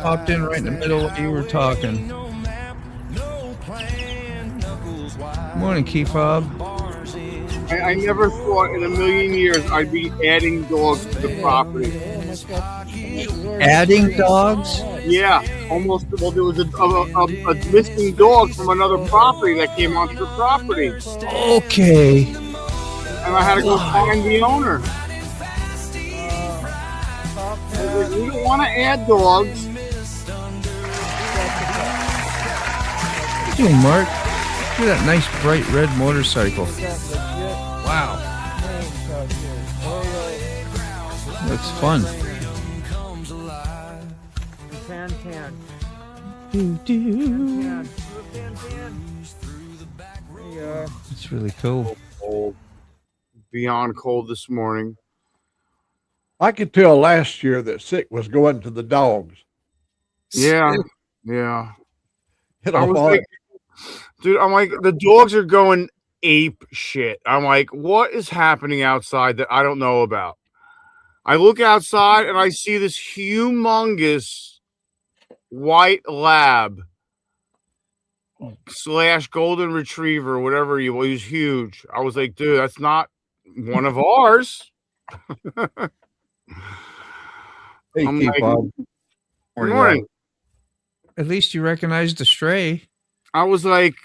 Popped in right in the middle while you were talking. Morning, Key Fob. I never thought in a million years I'd be adding dogs to the property. Adding dogs? Yeah, almost. Well, there was a missing dog from another property that came onto the property, Okay. and I had to go find the owner. We don't want to add dogs. What are you doing, Mark? Look at that nice bright red motorcycle. Wow. Looks fun. It's really cool. Cold. Beyond cold this morning. I could tell last year that sick was going to the dogs. Yeah, yeah. You I know, was like, dude, I'm like, the dogs are going ape shit. I'm like, what is happening outside that I don't know about? I look outside and I see this humongous white lab / golden retriever, whatever he was, huge. I was like, dude, that's not one of ours. hey, I'm Key like, Fob. Good morning. At least you recognized the stray. I was like,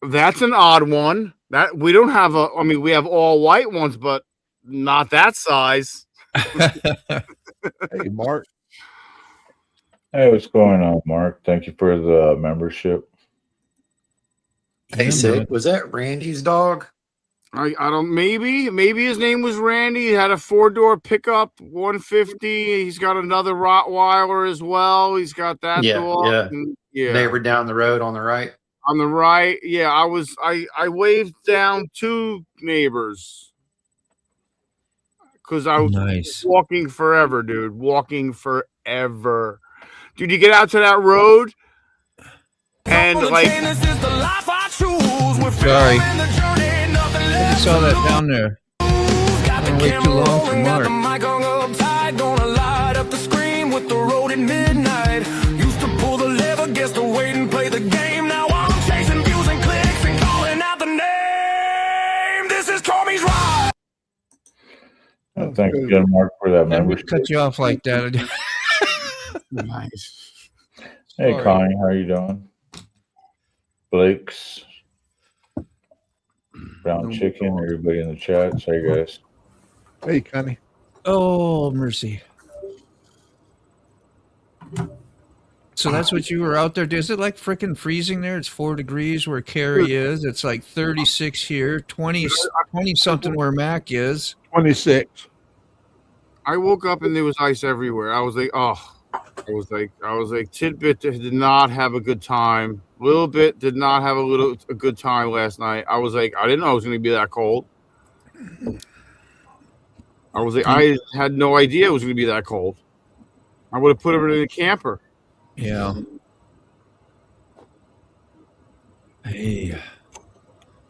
that's an odd one. That we don't have I mean, we have all white ones, but not that size. Hey, Mark. Hey, what's going on, Mark? Thank you for the membership. Hey, Sid, was that Randy's dog? I don't maybe his name was Randy. He had a 4-door pickup, 150. He's got another Rottweiler as well. He's got that dog. Yeah. And, yeah. Neighbor down the road on the right. On the right. Yeah, I waved down 2 neighbors. Because I was walking forever, dude. Walking forever. Dude, you get out to that road and like Sorry. I saw that down there. Don't wait too long for Mark. Used to pull the lever, guess the wait and play the game. Now I'm chasing views and clicks and calling out the name. This is Tommy's Ride. Thanks again, Mark, for that I would membership. cut you off like that. nice. Hey, Sorry. Connie, how you doing? Blake's Brown Chicken, everybody in the chat. Say, guys. Hey, Connie. Oh, mercy. So that's what you were out there. Is it like freaking freezing there? It's 4 degrees where Carrie is. It's like 36 here, 20 something where Mac is. 26. I woke up and there was ice everywhere. I was like, oh. I was like, Tidbit did not have a good time. Little Bit did not have a good time last night. I was like, I didn't know it was going to be that cold. I was like, I had no idea it was going to be that cold. I would have put him in a camper. Yeah. Hey.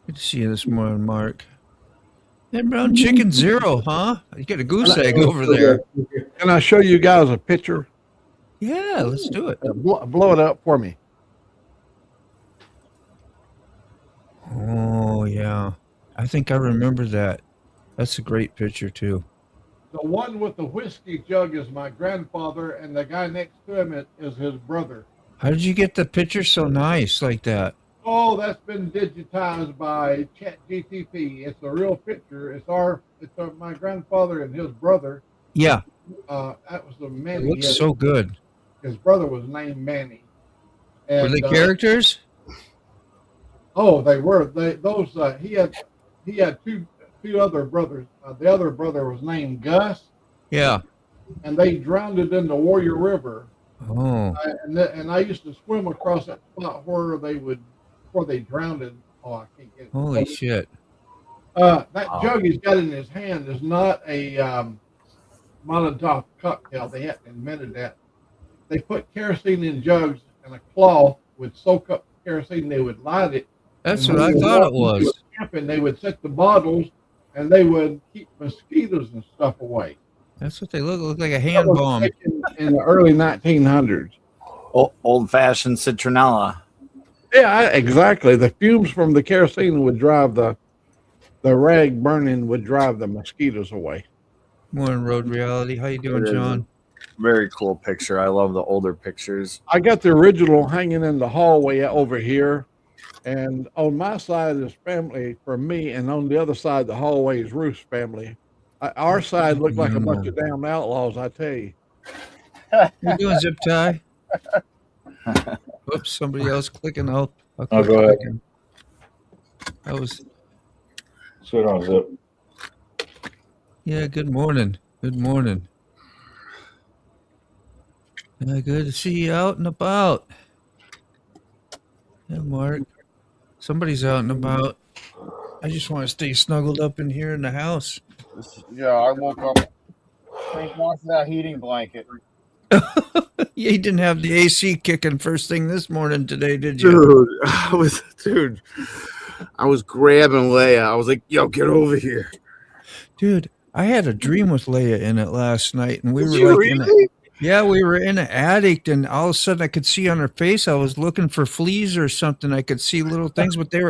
Good to see you this morning, Mark. Hey, Brown Chicken 0, huh? You got a goose egg over there. Can I show you guys a picture? Yeah, let's do it. Blow it up for me. Oh, yeah. I think I remember that. That's a great picture, too. The one with the whiskey jug is my grandfather, and the guy next to him is his brother. How did you get the picture so nice like that? Oh, that's been digitized by ChatGPT. It's a real picture. It's my grandfather and his brother. Yeah. That was the It Manny. looks so good. His brother was named Manny. And, Were they characters? Oh, they were. He had two other brothers. The other brother was named Gus. Yeah. And they drowned it in the Warrior River. Oh. And I used to swim across that spot where they drowned it. Oh, I can't get it. Holy shit. That jug he's got in his hand is not a Molotov cocktail. They hadn't invented that. They put kerosene in jugs, and a cloth would soak up kerosene. They would light it. That's what I thought it was. And they would set the bottles, and they would keep mosquitoes and stuff away. That's what they look like a hand bomb. in the early 1900s. Old-fashioned citronella. Yeah, exactly. The fumes from the kerosene would drive the rag burning would drive the mosquitoes away. Morning, Road Reality. How you doing, It is John? Very cool picture. I love the older pictures. I got the original hanging in the hallway over here, and on my side is family for me, and on the other side of the hallway is Ruth's family. Our side looked like a bunch of damn outlaws, I tell you. You doing, Zip Tie? Oops, somebody else clicking. I'll Oh, quit go ahead. clicking. That was Sit on Zip. yeah. Good morning. Good morning. Good to see you out and about. Yeah, Mark. Somebody's out and about. I just want to stay snuggled up in here in the house. Yeah, I woke up. Frank wants that heating blanket. Yeah, you didn't have the AC kicking first thing this morning today, did you? Dude, I was grabbing Leia. I was like, yo, get over here. Dude, I had a dream with Leia in it last night, and we Did were you like in a, really? yeah, we were in an attic, and all of a sudden I could see on her face I was looking for fleas or something. I could see little things, but they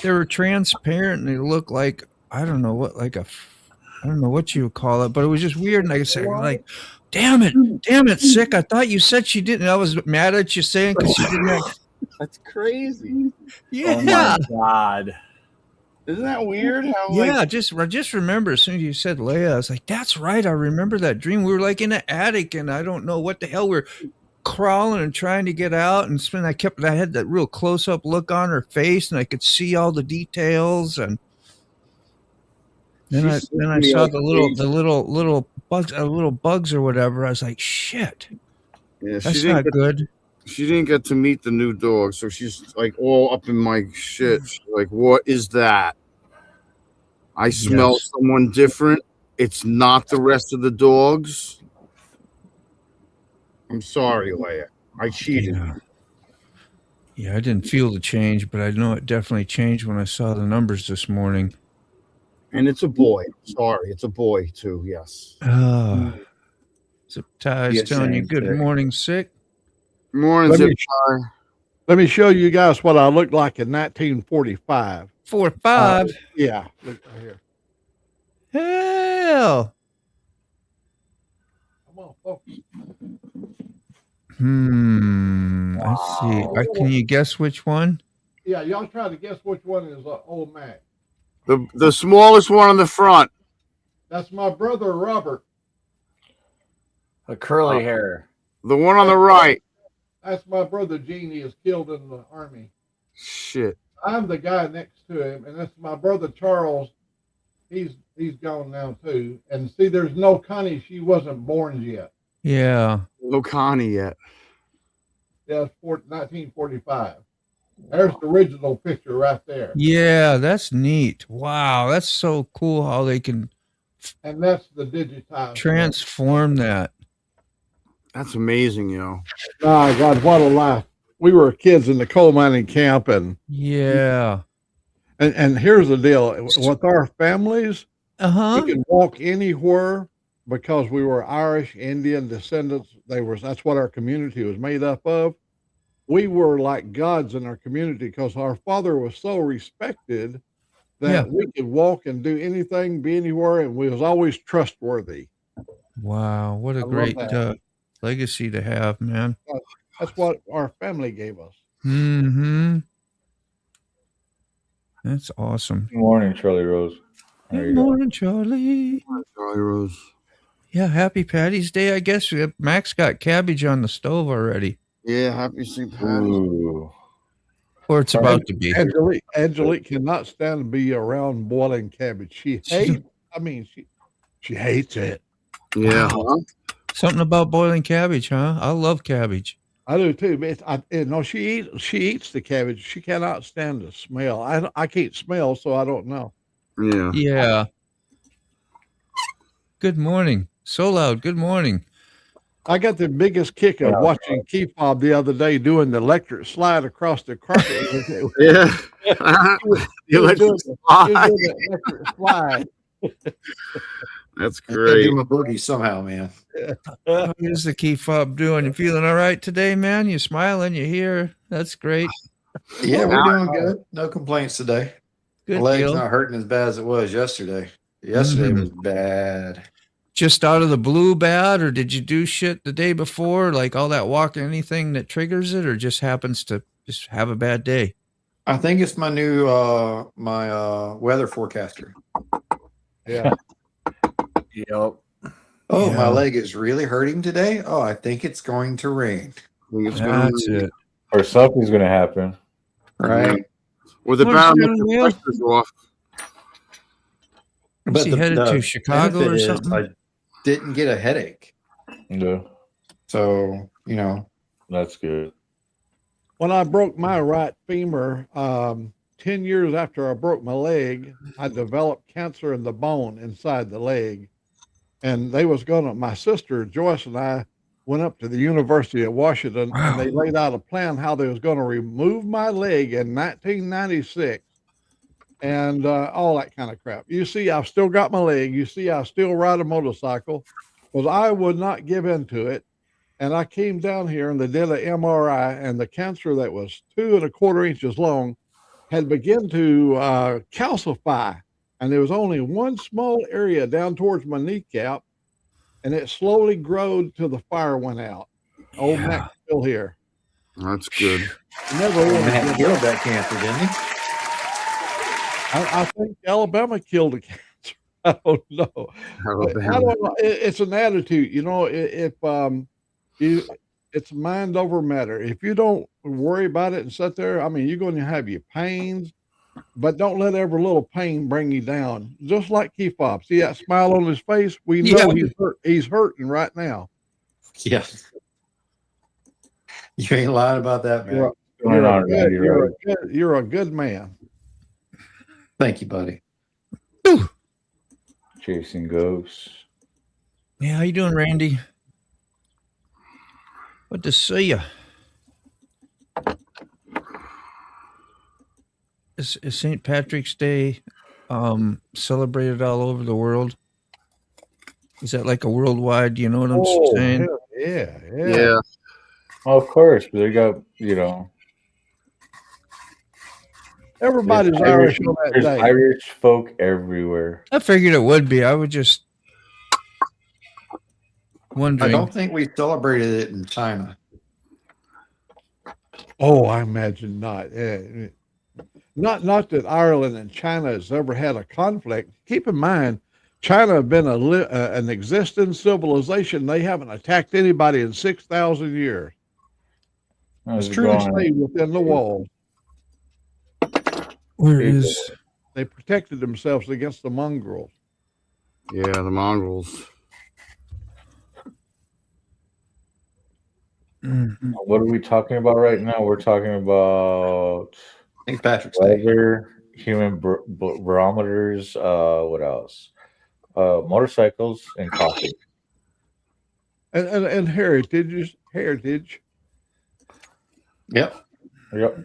were transparent, and they looked like I don't know what you would call it, but it was just weird. And I said, like, damn it, sick. I thought you said she didn't. I was mad at you saying because she didn't have. That's crazy. Yeah, Oh my God. Isn't that weird? How yeah. Just remember as soon as you said Leia, I was like, that's right. I remember that dream. We were like in an attic, and I don't know what the hell we're crawling and trying to get out. And I had that real close up look on her face, and I could see all the details. And then I saw the little bugs or whatever. I was like, shit, Yeah, that's not good. She didn't get to meet the new dog, so she's like all up in my shit. She's like, what is that? I smell someone different. It's not the rest of the dogs. I'm sorry, Leia. I cheated. Yeah, I didn't feel the change, but I know it definitely changed when I saw the numbers this morning. And it's a boy. Sorry, it's a boy too. Yes. Zip Tie's Yeah, telling you same, good Sick. morning, sick. Morning, Let Zip me- Tie. Let me show you guys what I looked like in 1945. 4-5. Yeah, look right here. Hell. Come on, folks. Let's see. Can you guess which one? Yeah, y'all try to guess which one is old Mac. The smallest one on the front. That's my brother Robert. A curly hair. The one on the right. That's my brother Gene. He is killed in the army. Shit. I'm the guy next to him, and that's my brother Charles. He's gone now too. And see, there's no Connie. She wasn't born yet. Yeah. No Connie yet. Yeah, it's 1945. There's the original picture right there, Yeah, that's neat. Wow, that's so cool how they can and that's the digitized. transform that. That's amazing, yo. My God, what a life! We were kids in the coal mining camp, and Yeah. here's the deal with our families. Uh-huh. We could walk anywhere because we were Irish, Indian descendants. That's what our community was made up of. We were like gods in our community because our father was so respected that we could walk and do anything, be anywhere, and we was always trustworthy. Wow, what a love great that. legacy to have, man. That's what our family gave us. Mm-hmm. That's awesome. Good morning, Charlie Rose. There Good you go. morning, Charlie. Charlie Rose. Yeah, happy Patty's Day, I guess. Max got cabbage on the stove already. Yeah, happy St. Patty's. Ooh. Or it's about to be. Angelique cannot stand to be around boiling cabbage. She hates it. Yeah, huh? Something about boiling cabbage, huh? I love cabbage. I do too. But she eats the cabbage. She cannot stand the smell. I can't smell, so I don't know. Yeah. Yeah. Good morning. So loud. Good morning. I got the biggest kick of watching Keyfob the other day doing the electric slide across the carpet. Yeah. The He was electric doing slide. the electric slide. That's I gotta great. do my boogie somehow, man. How is the key fob doing? You feeling all right today, man? You smiling? You here? That's great. Yeah, we're doing good. No complaints today. Good My leg's deal. not hurting as bad as it was yesterday. Yesterday Mhm. was bad. Just out of the blue bad, or did you do shit the day before, like all that walking, anything that triggers it, or just happens to just have a bad day? I think it's my new weather forecaster. Yeah. Yep. Oh, Yeah. my leg is really hurting today. Oh, I think it's going to rain. I think it's gonna That's rain. it. Or something's gonna happen. Right. With the What is barometric going on? pressures off. Is he headed to Chicago benefit or is something? I didn't get a headache. Yeah, So, that's good. When I broke my right femur, 10 years after I broke my leg, I developed cancer in the bone inside the leg. And my sister Joyce and I went up to the University of Washington and they laid out a plan how they was going to remove my leg in 1996 and all that kind of crap. You see, I've still got my leg. You see, I still ride a motorcycle because I would not give into it. And I came down here and they did an MRI, and the cancer that was 2¼ inches long had begun to calcify. And there was only one small area down towards my kneecap, and it slowly growed till the fire went out. Old Yeah. Mac's still here. That's good. Never wanted to Matt give killed up. that cancer, didn't he? I think Alabama killed the cancer. I don't know. But I don't know. It's an attitude, if it's mind over matter. If you don't worry about it and sit there, I mean, you're going to have your pains, but don't let every little pain bring you down. Just like Key Fob. See that smile on his face? We know Yeah. he's hurting right now. Yeah. You ain't lying about that, man. You're, Going you're, on, a good, Randy, you're, right? a good, you're a good man. Thank you, buddy. Chasing ghosts. Yeah, how you doing, Randy? Good to see you. Is St. Patrick's Day celebrated all over the world? Is that like a worldwide? You know what I'm saying? hell yeah. Yeah. Oh, of course, they got Everybody's there's Irish on that there's day. Irish folk everywhere. I figured it would be. I was just I wondering. don't think we celebrated it in China. Oh, I imagine not. Not that Ireland and China has ever had a conflict. Keep in mind, China have been an existing civilization. They haven't attacked anybody in 6,000 years. How's It's it true to going? stay within the walls. Where People. is? They protected themselves against the mongrels. Yeah, the mongrels. Mhm. What are we talking about right now? We're talking about St. Patrick's Day. weather, human barometers. What else? Motorcycles and coffee. And heritage. Yep. Yep.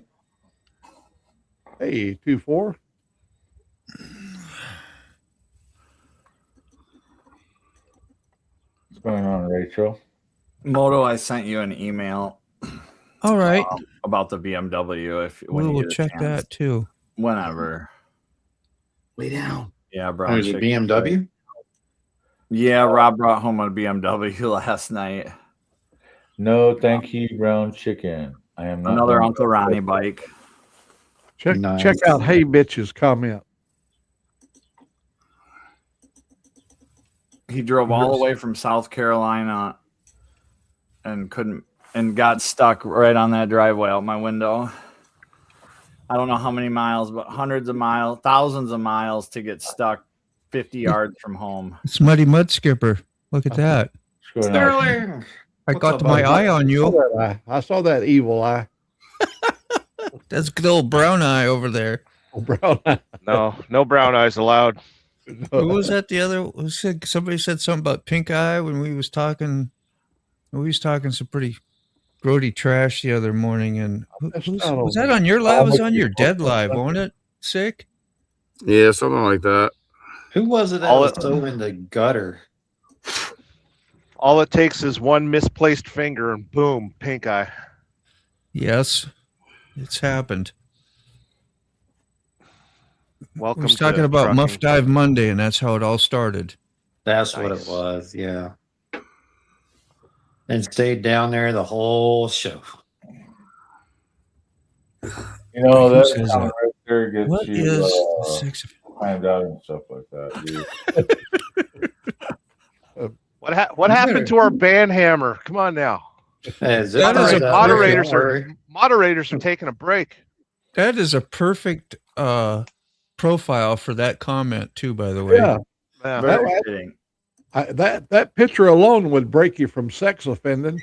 Hey, 2-4. What's going on, Rachel? Moto, I sent you an email All right. about the BMW. When We you will get a check chance. that too. Whenever. Way down. Yeah, Oh, bro. is it BMW? Yeah, Rob brought home a BMW last night. No, thank you, brown chicken. I am not Another done. Uncle Ronnie bike. Check Nice. out Hey Bitch's comment. He drove all the way from South Carolina and got stuck right on that driveway out my window. I don't know how many miles, but hundreds of miles, thousands of miles to get stuck 50 yards from home. It's Muddy Mud Skipper. Look at that. What's going on? Sterling. I What's got up, my buddy? eye on you. I saw that evil eye. That's good old brown eye over there. Brown eye. No brown eyes allowed. Who was that? The other somebody said something about pink eye when we was talking. We was talking some pretty grody trash the other morning. And was that on your live? It was on your dead live, wasn't it? Sick. Yeah, something like that. Who was it that All was it- so in the gutter? All it takes is one misplaced finger and boom, pink eye. Yes, it's happened. Welcome We was talking to about Muff trucking. Dive Monday, and that's how it all started. That's what Nice. it was. Yeah. And stayed down there the whole show. You know, Who that says comment that? right there gets What you is the sex? climbed out and stuff like that. What happened to our band hammer? Come on now. Hey, That is a Moderators Don't are worry. moderators are taking a break. That is a perfect profile for that comment too. By the way, Yeah, Yeah. Very That- fitting. that picture alone would break you from sex offending.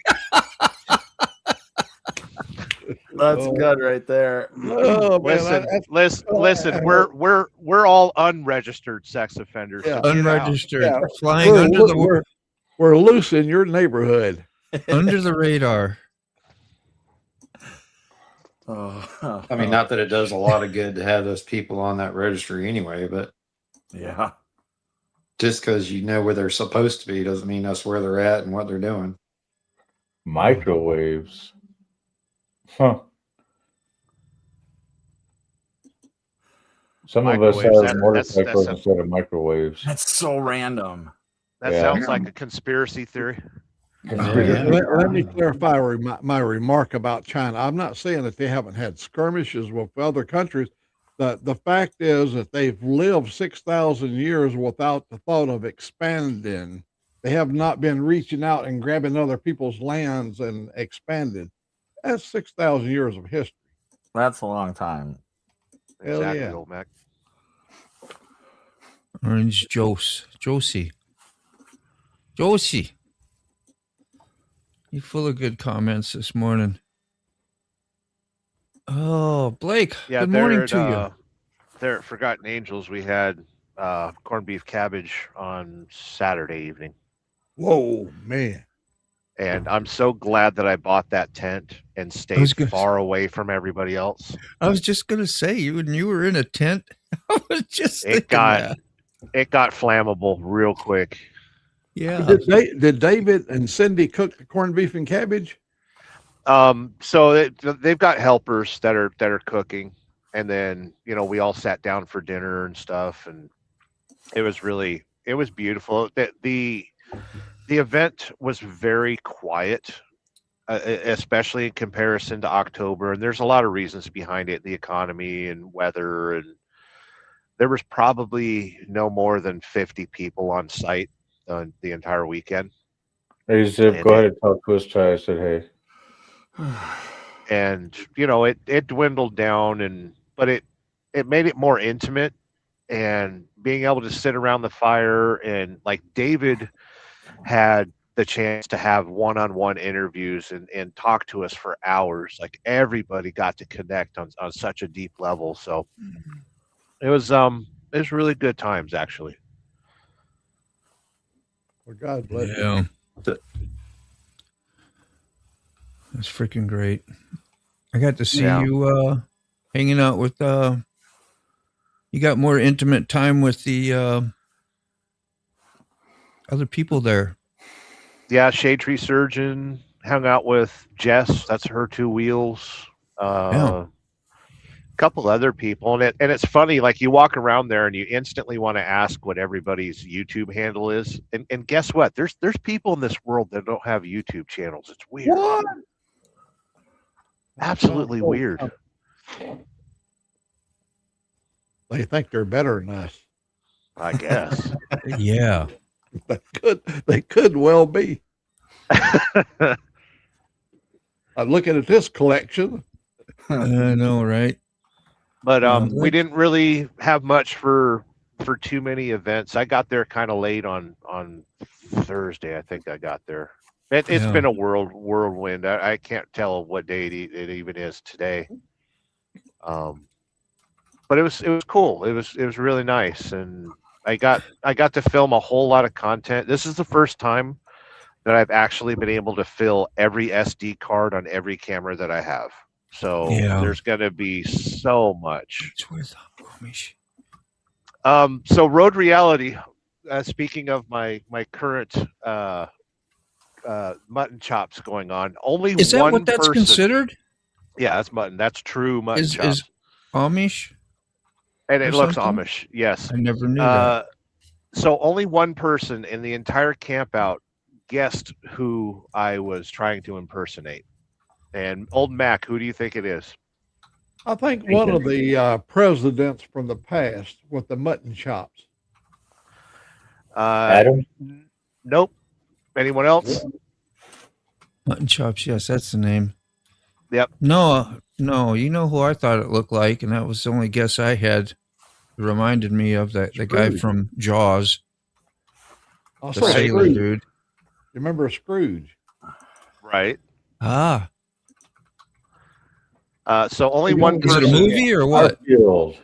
That's good right there. Oh man, Listen. We're all unregistered sex offenders. Yeah. So get out. unregistered, Yeah. flying we're loose in your neighborhood. under the radar. Oh, I mean, not that it does a lot of good to have those people on that registry anyway, but yeah. just because you know where they're supposed to be doesn't mean that's where they're at and what they're doing. Microwaves. Huh. Some of us Microwaves, have that- motorcycles that's instead of microwaves. That's so random. That Yeah. sounds like a conspiracy theory. Yeah. Let me clarify my remark about China. I'm not saying that they haven't had skirmishes with other countries. The fact is that they've lived 6,000 years without the thought of expanding. They have not been reaching out and grabbing other people's lands and expanded. That's 6,000 years of history. That's a long time. Hell Exactly, yeah. old Mac. Orange Josie. You full of good comments this morning. Oh, Blake. Yeah, good there morning at, to you. there at Forgotten Angels, we had corned beef cabbage on Saturday evening. Whoa, man. And I'm so glad that I bought that tent and was stayed gonna- far away from everybody else. I was just gonna say you were in a tent. I was just It thinking got that. it got flammable real quick. Yeah. Did David and Cindy cook the corned beef and cabbage? So they've got helpers that are cooking, and then we all sat down for dinner and stuff, and it was beautiful. The event was very quiet, especially in comparison to October, and there's a lot of reasons behind it, the economy and weather, and there was probably no more than 50 people on site the entire weekend. Hey, Zip, And go ahead and tell Twist Tie I said hey. And it dwindled down, but it made it more intimate, and being able to sit around the fire, and like David had the chance to have one-on-one interviews and talk to us for hours. Like everybody got to connect on such a deep level. So it was really good times, actually. Well, God bless you. Yeah. That's freaking great. I got to see Yeah. you hanging out with you got more intimate time with the other people there. Yeah, Shade Tree Surgeon hung out with Jess. That's her two wheels. A couple other people, and it's funny. Like you walk around there, and you instantly want to ask what everybody's YouTube handle is. And guess what? There's people in this world that don't have YouTube channels. It's weird. What? Absolutely weird. They think they're better than us. I guess. Yeah. They could well be. I'm looking at this collection. I know, right? But Yeah, we didn't really have much for too many events. I got there kind of late on Thursday. I think I got there. It's Yeah. been a whirlwind. I can't tell what day it even is today. But it was cool. It was really nice, and I got to film a whole lot of content. This is the first time that I've actually been able to fill every SD card on every camera that I have. So Yeah. there's going to be so much. It's worth it. So Road Reality. Speaking of my current mutton chops going on, only Is that one what that's person. considered? Yeah, that's mutton. That's true mutton chops, Is Amish? and or it looks something? Amish. Yes. I never knew that. So only one person in the entire camp out guessed who I was trying to impersonate. And old Mac, who do you think it is? I think one of the presidents from the past with the mutton chops. Adam? Nope. Anyone else? Mutton chops. Yes, that's the name. Yep. No. You know who I thought it looked like, and that was the only guess I had. It reminded me of the guy Scrooge. from Jaws, the Also, sailor Scrooge. dude. You remember Scrooge? Right. Ah, So only one is it person. a movie or what? Garfield.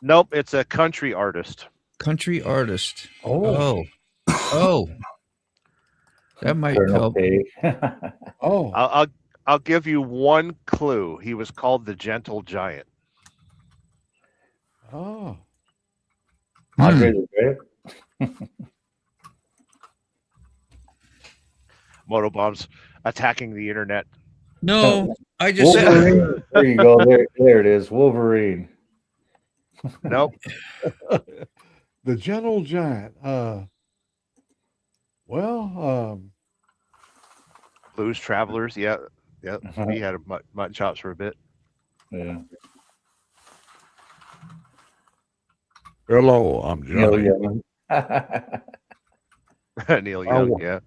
Nope. It's a country artist. Country artist. Oh, Oh, that might Colonel help. K. oh, I'll give you one clue. He was called the Gentle Giant. oh. Andre the Great. Motobombs attacking the internet. No, I just said Wolverine. There you go. There it is. Wolverine. Nope. The Gentle Giant. Well, Blues Travelers. Yeah. Yep. He had a mutton chops for a bit. Yeah. hello, I'm Neil Young. Neil Young. Yeah.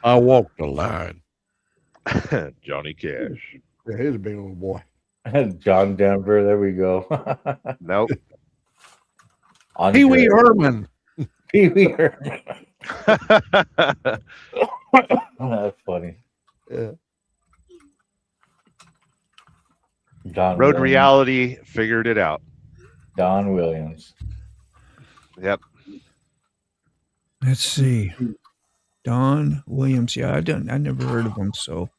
I walk the line. Johnny Cash. Yeah, he's a big little boy. John Denver. There we go. Nope. Pee Wee Herman. Pee Wee Herman. That's funny. Yeah. Don Road Williams. Reality figured it out. Don Williams. Yep. let's see. Don Williams. Yeah, I never heard of him, so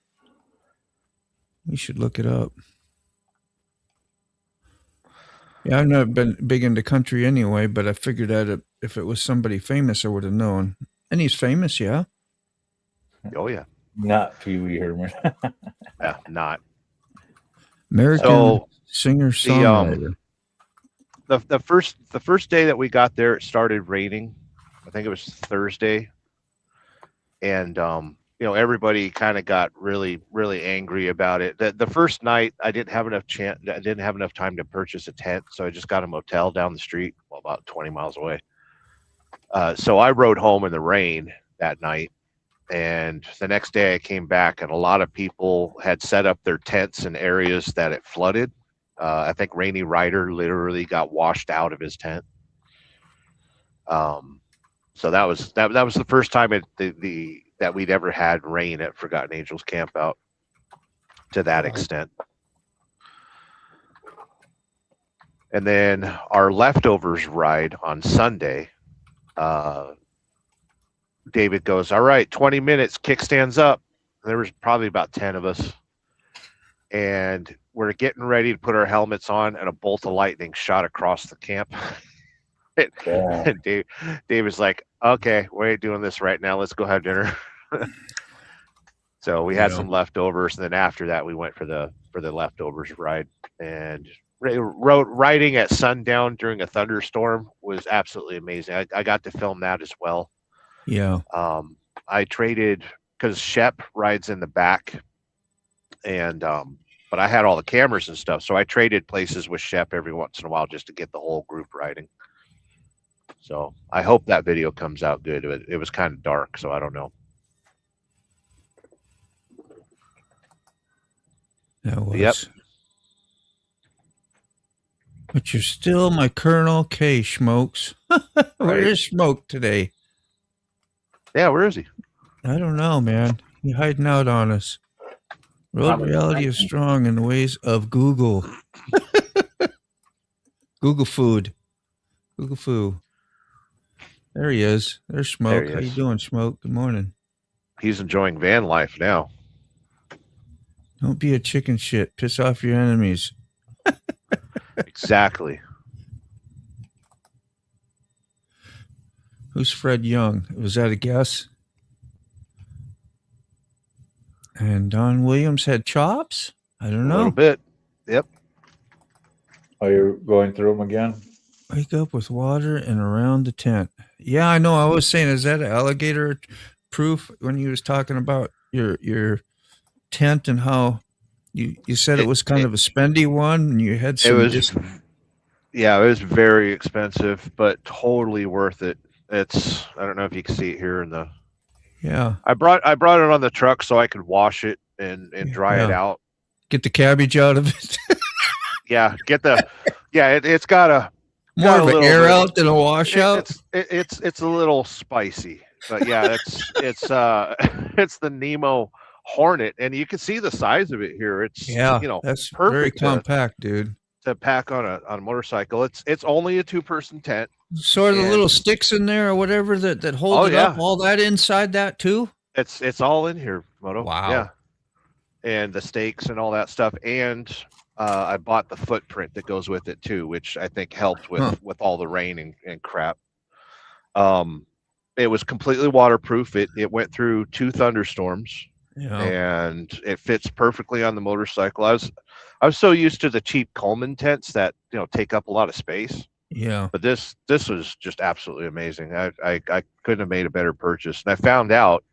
we should look it up. Yeah, I've not been big into country anyway, but I figured that if it was somebody famous, I would have known. And he's famous, yeah. Oh yeah. Not Pee Wee Herman. Yeah. Not. American So singer songwriter. the first day that we got there, it started raining. I think it was Thursday, and everybody kind of got really angry about it. The first night, I didn't have enough time to purchase a tent, so I just got a motel down the street, about 20 miles away. So I rode home in the rain that night, and the next day I came back, and a lot of people had set up their tents in areas that it flooded. I think Rainy Rider literally got washed out of his tent. So that was the first time that we'd ever had rain at Forgotten Angels Camp out to that extent. And then our leftovers ride on Sunday, David goes, all right, 20 minutes, kickstands up. There was probably about 10 of us. And we're getting ready to put our helmets on, and a bolt of lightning shot across the camp. And Dave was like, okay, we ain't doing this right now. Let's go have dinner. So we had some leftovers, and then after that we went for the leftovers ride. And riding at sundown during a thunderstorm was absolutely amazing. I got to film that as well. Yeah. I traded, because Shep rides in the back, and but I had all the cameras and stuff, so I traded places with Shep every once in a while just to get the whole group riding. So I hope that video comes out good. It was kind of dark, so I don't know. That was. Yep. But you're still my Colonel K, Smokes. Where is Smoke today? Yeah, where is he? I don't know, man. He's hiding out on us. Road Reality is strong in the ways of Google. Google food. Google Foo. There he is. There's Smoke. There he How you is. doing, Smoke? Good morning. He's enjoying van life now. Don't be a chicken shit. Piss off your enemies. Exactly. Who's Fred Young? Was that a guess? And Don Williams had chops? I don't A little know. bit. Yep. Are you going through them again? Wake up with water and around the tent. Yeah, I know. I was saying, is that alligator proof when you was talking about your tent and how you said it was kind of a spendy one and you had It some was, yeah, it was very expensive, but totally worth it. It's, I don't know if you can see it here in the, yeah. I brought it on the truck so I could wash it and dry it Yeah. out. Get the cabbage out of it. Yeah, it's got a More got a of an little air bit- out than a washout. it's a little spicy, but yeah, it's it's the Nemo Hornet, and you can see the size of it here. It's Yeah, that's very perfect compact, dude. to pack on a motorcycle. It's only a 2-person tent. Sort of the And- little sticks in there or whatever that hold Oh, it up. yeah. All that inside that too. It's all in here, Moto. Wow. Yeah, and the stakes and all that stuff, and I bought the footprint that goes with it too, which I think helped with all the rain and crap. It was completely waterproof. It went through 2 thunderstorms. Yeah. And it fits perfectly on the motorcycle. I was so used to the cheap Coleman tents that take up a lot of space, Yeah. but this was just absolutely amazing. I couldn't have made a better purchase, and I found out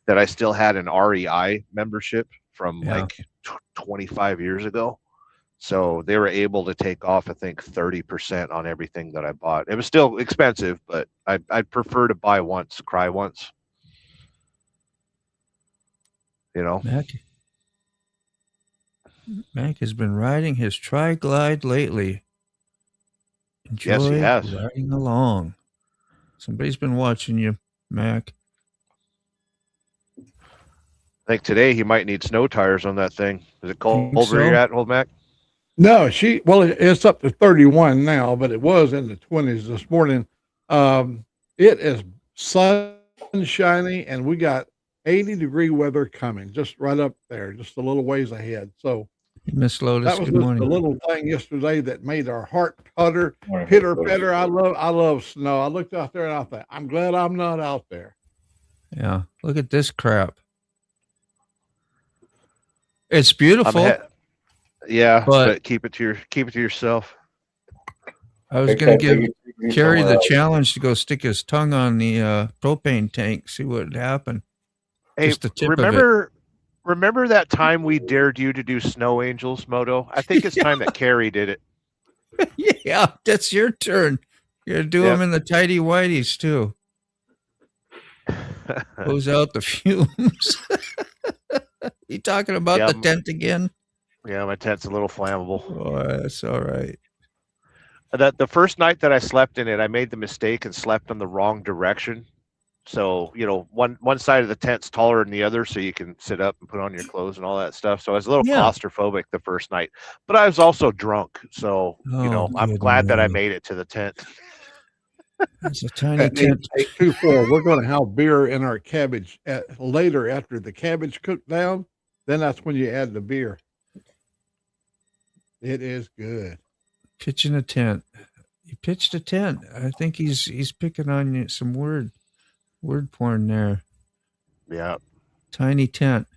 that I still had an REI membership from Yeah. like 25 years ago, so they were able to take off I think 30% on everything that I bought. It was still expensive, but I'd prefer to buy once, cry once. Mac has been riding his tri-glide lately. Yes, he Enjoy has. riding along. Somebody's been watching you, Mac. I think today he might need snow tires on that thing. Is it cold Think where you're so? at, Old Mac? No, it's up to 31 now, but it was in the 20s this morning. It is sunshiny and we got 80-degree weather coming just right up there, just a little ways ahead. So Miss Lotus, that was good just morning. a little thing yesterday that made our heart putter, Morning, pitter Miss patter. Lotus. I love snow. I looked out there and I thought, I'm glad I'm not out there. Yeah. Look at this crap. It's beautiful. Yeah, But- but keep it to yourself. I was Take going that to give biggie Kerry somewhere the else. challenge to go stick his tongue on the propane tank, see what would happen. Hey, Just the tip of it. remember that time we dared you to do snow angels, Moto? I think it's time that Carrie did it. Yeah, that's your turn. You're gonna do Yep. them in the tidy whities too. Hose out the fumes. You talking about Yeah, the tent again? Yeah, my tent's a little flammable. Oh, that's all right. That the first night that I slept in it, I made the mistake and slept in the wrong direction. So, one side of the tent's taller than the other, so you can sit up and put on your clothes and all that stuff. So I was a little Yeah. claustrophobic the first night, but I was also drunk. So, Oh, I'm good glad that I Lord. made it to the tent. It's a tiny At tent. 824, we're going to have beer in our cabbage later after the cabbage cooked down. Then that's when you add the beer. It is good. Pitching a tent. He pitched a tent. I think he's picking on you some word porn there. Yeah. Tiny tent.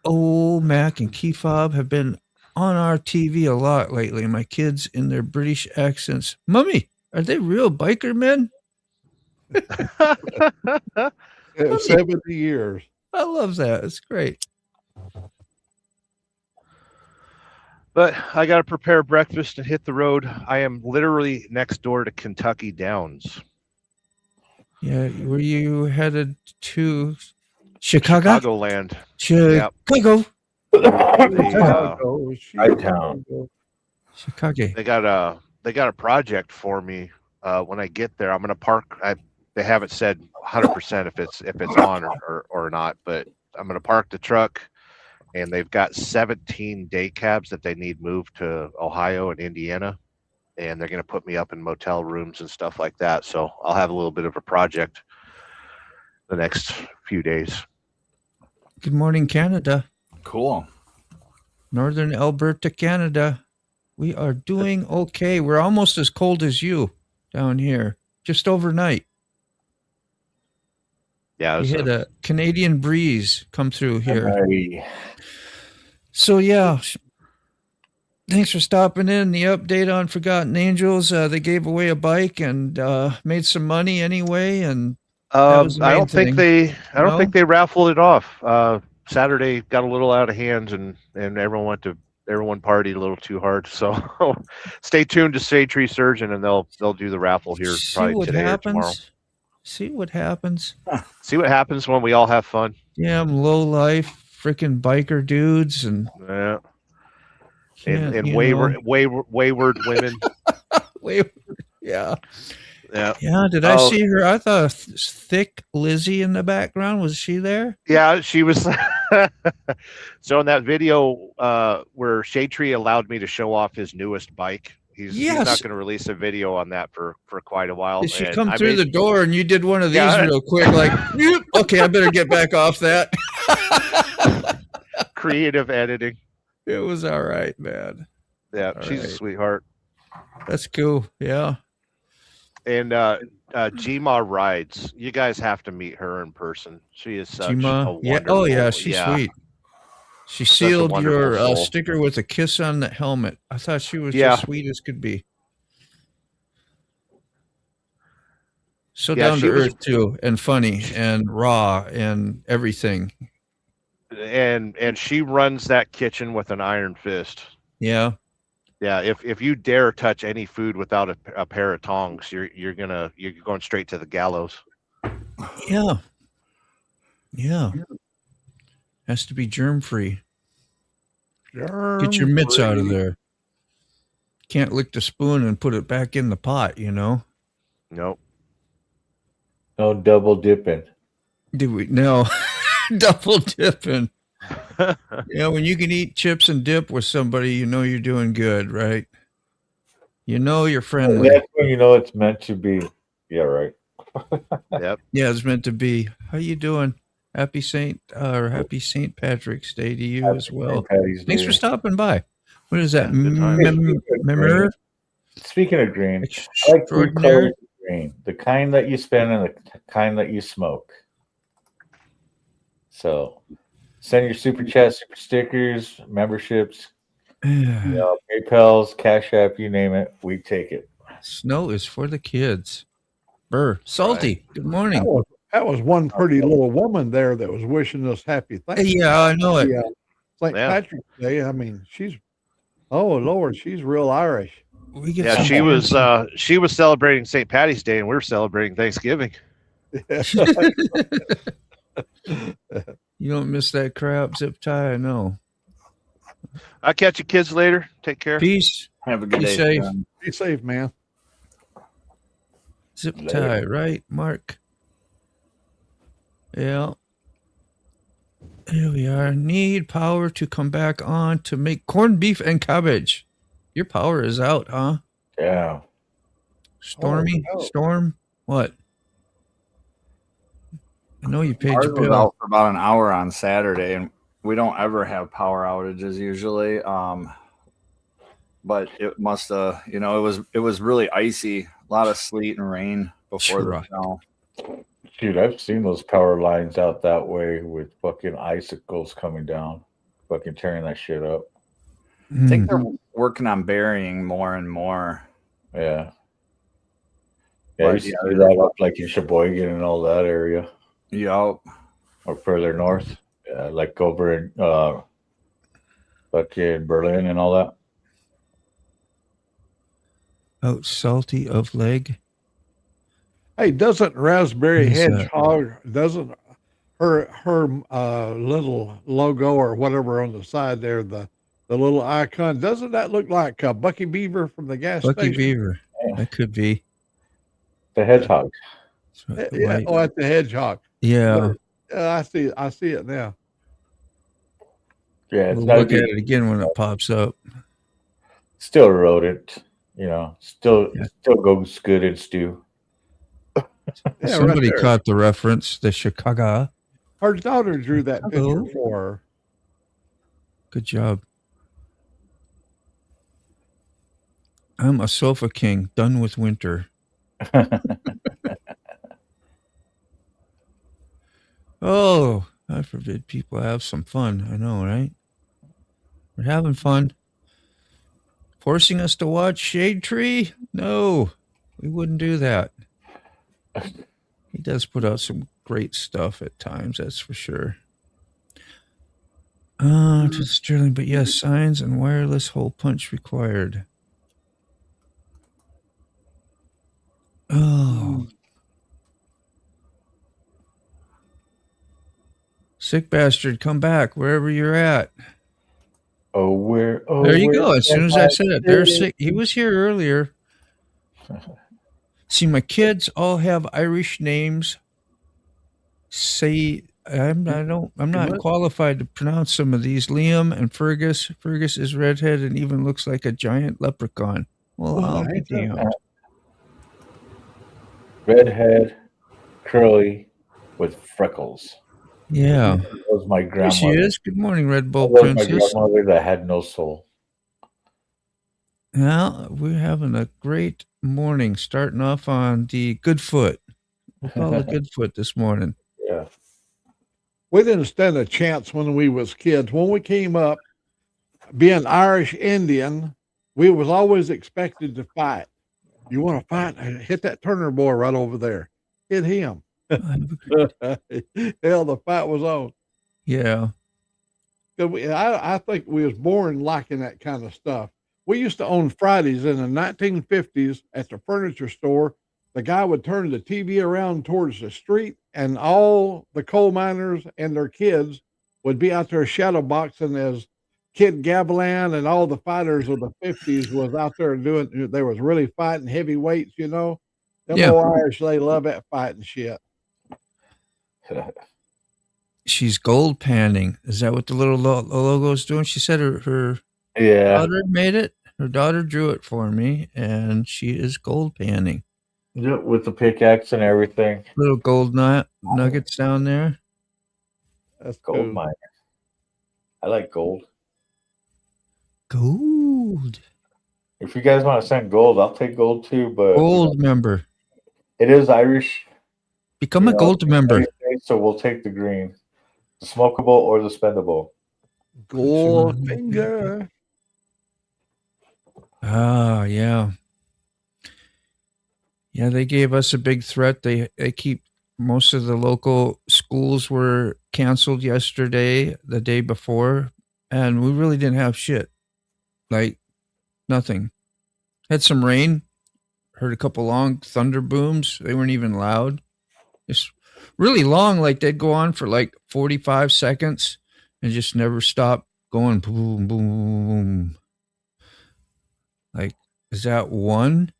Oh, Mac and Key Fob have been on our TV a lot lately. My kids in their British accents. Mummy, are they real biker men? 70 years. I love that. It's great. But I got to prepare breakfast and hit the road. I am literally next door to Kentucky Downs. Yeah, were you headed to Chicago? Chicagoland. Chicago. I-town. Chicago. They got a project for me when I get there. I'm going to park. They haven't said 100% if it's on or not, but I'm going to park the truck, and they've got 17 day cabs that they need moved to Ohio and Indiana, and they're going to put me up in motel rooms and stuff like that. So I'll have a little bit of a project the next few days. Good morning, Canada. Cool. Northern Alberta, Canada. We are doing okay. We're almost as cold as you. down here just overnight. Yeah, it We was had a Canadian breeze come through here. Hey, So yeah, thanks for stopping in. The update on Forgotten Angels. They gave away a bike and made some money anyway. And that was the I main don't think thing. I don't No? think they raffled it off. Saturday got a little out of hand, and everyone partied a little too hard. So stay tuned to Shade Tree Surgeon, and they'll do the raffle here See probably what today or tomorrow. happens. See what happens. See what happens when we all have fun. Yeah, I'm low life, freaking biker dudes, and Yeah, can't, and you wayward women. wait, yeah, Yeah, yeah. Did I Oh. see her? I thought a thick Lizzie in the background. Was she there? yeah, she was. So in that video where Shade Tree allowed me to show off his newest bike, he's Yes. not going to release a video on that for quite a while. Did she and come I through made- the door and you did one of these Yeah. real quick? Like, "Nope, okay, I better get back off that. creative editing. It was all right, man. Yeah, All she's a right. sweetheart. That's cool. Yeah. And Gma rides. You guys have to meet her in person. She is such a Gma. wonderful. Yeah. Oh yeah, she's yeah. sweet. She a sealed wonderful your soul. sticker with a kiss on the helmet. I thought she was Yeah. as sweet as could be. So Yeah, down she to was- earth too, and funny and raw and everything. And she runs that kitchen with an iron fist. Yeah. Yeah, if you dare touch any food without a pair of tongs, you're going straight to the gallows. Yeah. Yeah. Has to be germ free. Get your mitts out of there. Can't lick the spoon and put it back in the pot, you know? Nope. no double dipping. Did we? No. Double dipping. Yeah, when you can eat chips and dip with somebody, you know you're doing good, right? You know you're friendly. That's when you know it's meant to be. Yeah, right. Yep. Yeah, it's meant to be. How you doing? Happy Saint Patrick's Day to you as well. Patty's Thanks Day. for stopping by. What is that? Yeah, good times. Memor? Speaking of green, I like three Extraordinary. colors of green: the kind that you spend and the kind that you smoke. So, send your super chat, super stickers, memberships, PayPal's, Cash App, you name it, we take it. Snow is for the kids. Burr. Salty. Good morning. That was one pretty little woman there that was wishing us happy Hey, Thanksgiving. yeah, I know it. Yeah. St. Yeah. Patrick's Day. I mean, oh Lord, she's real Irish. We get Yeah, some she was celebrating St. Patty's Day, and we were celebrating Thanksgiving. You don't miss that crap, zip tie. I know. I'll catch you kids later. Take care. Peace. Have a good Be day. safe. son. Be safe, man. Zip tie, right, Mark? Yeah. Here we are. Need power to come back on to make corned beef and cabbage. Your power is out, huh? Yeah. Stormy? Oh, no. Storm? What? I know you paid Ours your was bill. out for about an hour on Saturday, and we don't ever have power outages usually. But it must have, it was really icy, a lot of sleet and rain before the Sure. snow. Dude, I've seen those power lines out that way with fucking icicles coming down, fucking tearing that shit up. I think Mm. they're working on burying more and more. Yeah. Yeah, you But, see yeah, that up like in Sheboygan and all that area, Yup. or further north. Yeah, like over in fucking Berlin and all that. Out salty of leg. Hey, doesn't Raspberry What is that? Hedgehog doesn't her little logo or whatever on the side there, the little icon, doesn't that look like Bucky Beaver from the gas Bucky station? Beaver. That could be. The hedgehog. That's what Yeah, light- oh, at the hedgehog. yeah. I see it now. Yeah, it's We'll not look at good. it again when it pops up. Still a rodent, still Yeah. still goes good in stew. Yeah, Somebody right there. caught the reference. The Chicago. Her daughter drew that Hello. picture for her. Good job. I'm a sofa king, done with winter. Oh, God forbid people have some fun. I know, right? We're having fun. Forcing us to watch Shade Tree? No, we wouldn't do that. He does put out some great stuff at times, that's for sure. To Sterling, but yes, signs and wireless hole punch required. Oh. Sick bastard, come back wherever you're at. Oh, where? Oh, There you where go. As soon as am I I said it, they're sitting? sick. He was here earlier. See, my kids all have Irish names. I'm not qualified to pronounce some of these. Liam and Fergus. Fergus is redhead and even looks like a giant leprechaun. Well, I'll be damned. Redhead, curly, with freckles. Yeah. That was my There she grandmother. is. Good morning, Red Bull That was my Princess. grandmother that had no soul. Well, we're having a great morning, starting off on the good foot. We'll call it good foot this morning. Yeah. We didn't stand a chance when we was kids. When we came up, being Irish Indian, we was always expected to fight. You want to fight? Hit that Turner boy right over there. Hit him. Hell, the fight was on. Yeah. I think we was born liking that kind of stuff. We used to own Fridays in the 1950s at the furniture store. The guy would turn the TV around towards the street, and all the coal miners and their kids would be out there shadow boxing as Kid Gavilan and all the fighters of the 50s was out there doing. They was really fighting heavyweights, you know. Them Yeah. old Irish, they love that fighting shit. She's gold panning. Is that what the little logo's doing? She said her Yeah. daughter made it. Her daughter drew it for me, and she is gold panning. Yeah, with the pickaxe and everything. Little gold nuggets down there. That's Gold cool. miner. I like gold. Gold. If you guys want to send gold, I'll take gold too. But Gold member. it is Irish. Become a gold member. So we'll take the green, the smokable or the spendable. Gold finger. Ah, yeah. Yeah, they gave us a big threat. They keep most of the local schools were canceled yesterday, the day before, and we really didn't have shit. Like nothing. Had some rain. Heard a couple long thunder booms. They weren't even loud. Just really long, like they'd go on for like 45 seconds and just never stop going boom, boom, boom. Like, is that one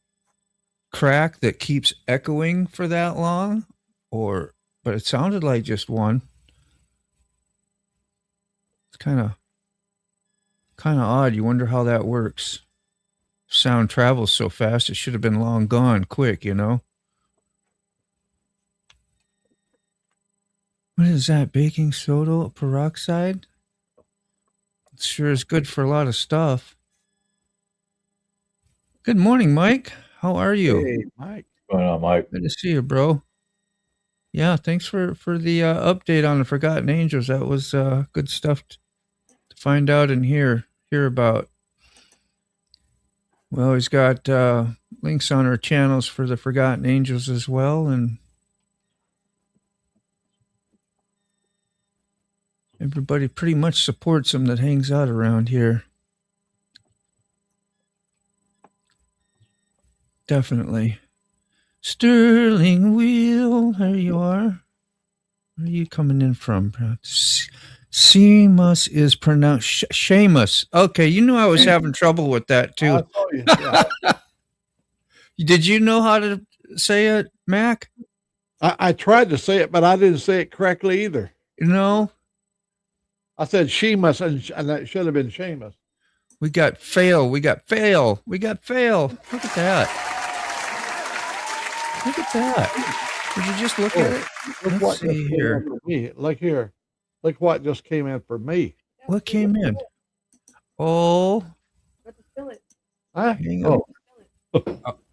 crack that keeps echoing for that long? But it sounded like just one. It's kind of odd. You wonder how that works. Sound travels so fast, it should have been long gone quick, you know? What is that? Baking soda peroxide? It sure is good for a lot of stuff. Good morning, Mike. How are you? Hey, Mike. What's going on, Mike? Good to see you, bro. Yeah, thanks for the update on the Forgotten Angels. That was good stuff to find out and hear about. We always got links on our channels for the Forgotten Angels as well, and everybody pretty much supports them that hangs out around here. Definitely. Sterling Wheel, there you are. Where are you coming in from? Seamus is pronounced Seamus. Okay, you knew I was having trouble with that too. I saw you. Yeah. Did you know how to say it, Mac? I tried to say it, but I didn't say it correctly either. No. I said Sheamus, and that should have been Seamus. We got fail. We got fail. We got fail. Look at that. Look at that. Did you just look at it? Look Let's what see just came here. in for me. Look here. Look what just came in for me. What came in? Oh, Huh? hang on.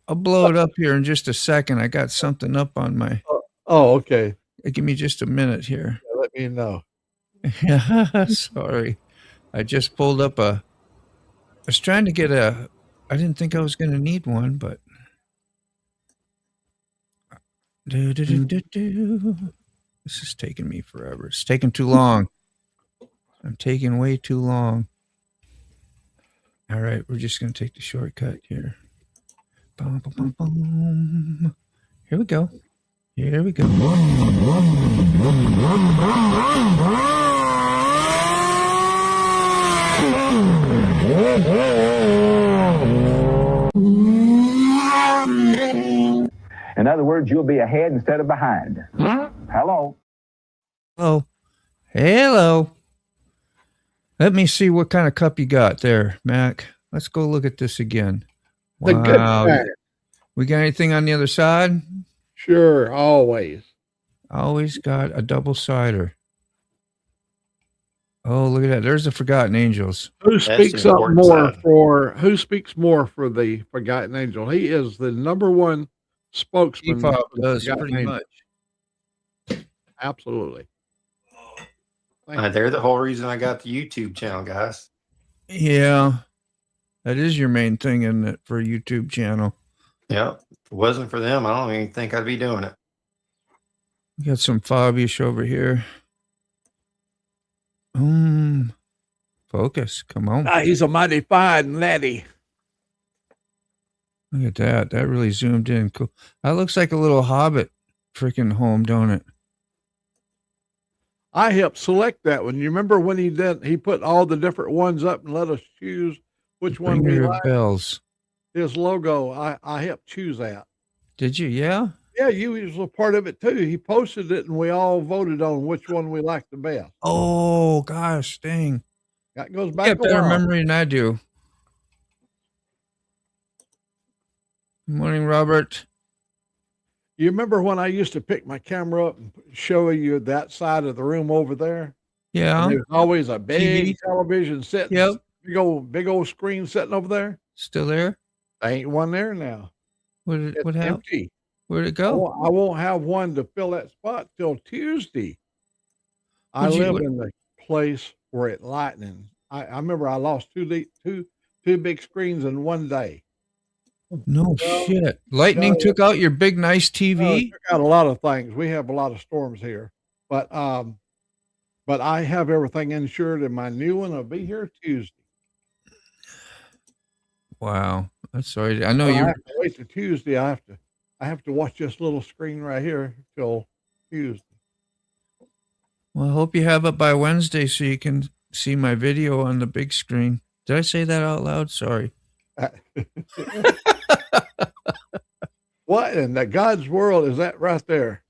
I'll blow it up here in just a second. I got something up on my. Oh, okay. Give me just a minute here. Let me know. Yeah, sorry. I just pulled up I was trying to get I didn't think I was going to need one, but. This is taking me forever. It's taking too long. I'm taking way too long. All right, we're just going to take the shortcut here. Bum, bum, bum, bum. Here we go. Here we go. In other words, you'll be ahead instead of behind. Hello. Hello. Hello. Let me see what kind of cup you got there, Mac. Let's go look at this again. The good kind. We got anything on the other side? Sure, always. Always got a double cider. Oh, look at that. There's the Forgotten Angels. Who That's speaks the up important more side. for who speaks more for the Forgotten Angel? He is the number one spokesman. P-Pop for the does Forgotten pretty Angel. much. Absolutely. Thank you. They're the whole reason I got the YouTube channel, guys. Yeah. That is your main thing, isn't it, for a YouTube channel? Yeah. If it wasn't for them, I don't even think I'd be doing it. We got some Fabius over here. Focus. Come on. He's a mighty fine laddie. Look at that. That really zoomed in. Cool. That looks like a little Hobbit freaking home, don't it? I helped select that one. You remember when he put all the different ones up and let us choose which one we Bringer of liked? Bells. His logo, I helped choose that. Did you? Yeah. Yeah, you was a part of it too. He posted it and we all voted on which one we liked the best. Oh gosh, dang. That goes You back got a better while. memory than I do. Good morning, Robert. You remember when I used to pick my camera up and show you that side of the room over there? Yeah. And there's always a big TV. television sitting, Yep. big old screen sitting over there. Still there? There ain't one there now. What It's happened? empty. Where'd it I go? won't have one to fill that spot till Tuesday. I Would you- live in the place where it's lightning. I remember I lost two big screens in one day. No shit. Lightning no. took out your big nice It TV. took out a lot of things. We have a lot of storms here, but I have everything insured, and my new one will be here Tuesday. Wow. That's sorry. I know So I you. have to wait till Tuesday. I have to watch this little screen right here till Tuesday. Well, I hope you have it by Wednesday so you can see my video on the big screen. Did I say that out loud? Sorry. What in the God's world is that right there?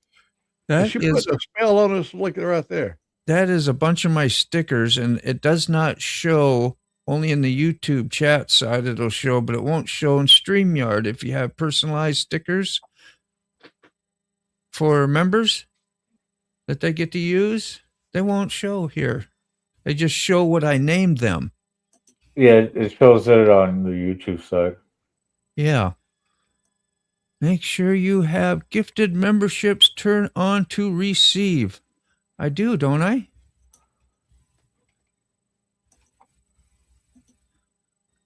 That She is put a spell on us. Look at it right there. that is a bunch of my stickers, and it does not show. Only in the YouTube chat side it'll show, but it won't show in StreamYard. If you have personalized stickers for members that they get to use, they won't show here. They just show what I named them. Yeah, it shows it on the YouTube side. Yeah. Make sure you have gifted memberships turned on to receive. I do, don't I?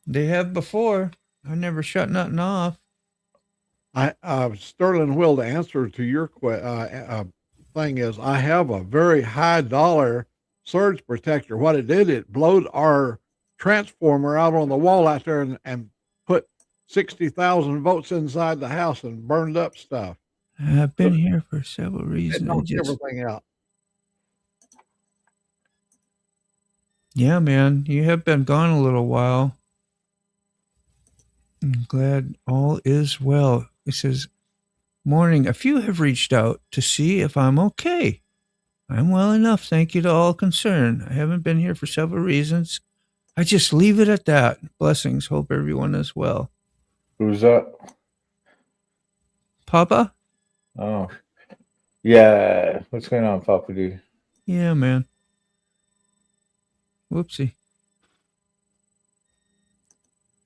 They have before. I never shut nothing off. Sterling Will, the answer to your thing is I have a very high dollar surge protector. What it did, it blowed our transformer out on the wall out there and put 60,000 volts inside the house and burned up stuff. I've been here for several It reasons. I knocked just- everything out. Yeah, man, you have been gone a little while. I'm glad all is well. It says, morning. A few have reached out to see if I'm okay. I'm well enough. Thank you to all concerned. I haven't been here for several reasons. I just leave it at that. Blessings. Hope everyone is well. Who's that? Papa? Oh, yeah. What's going on, Papa D? Yeah, man. Whoopsie.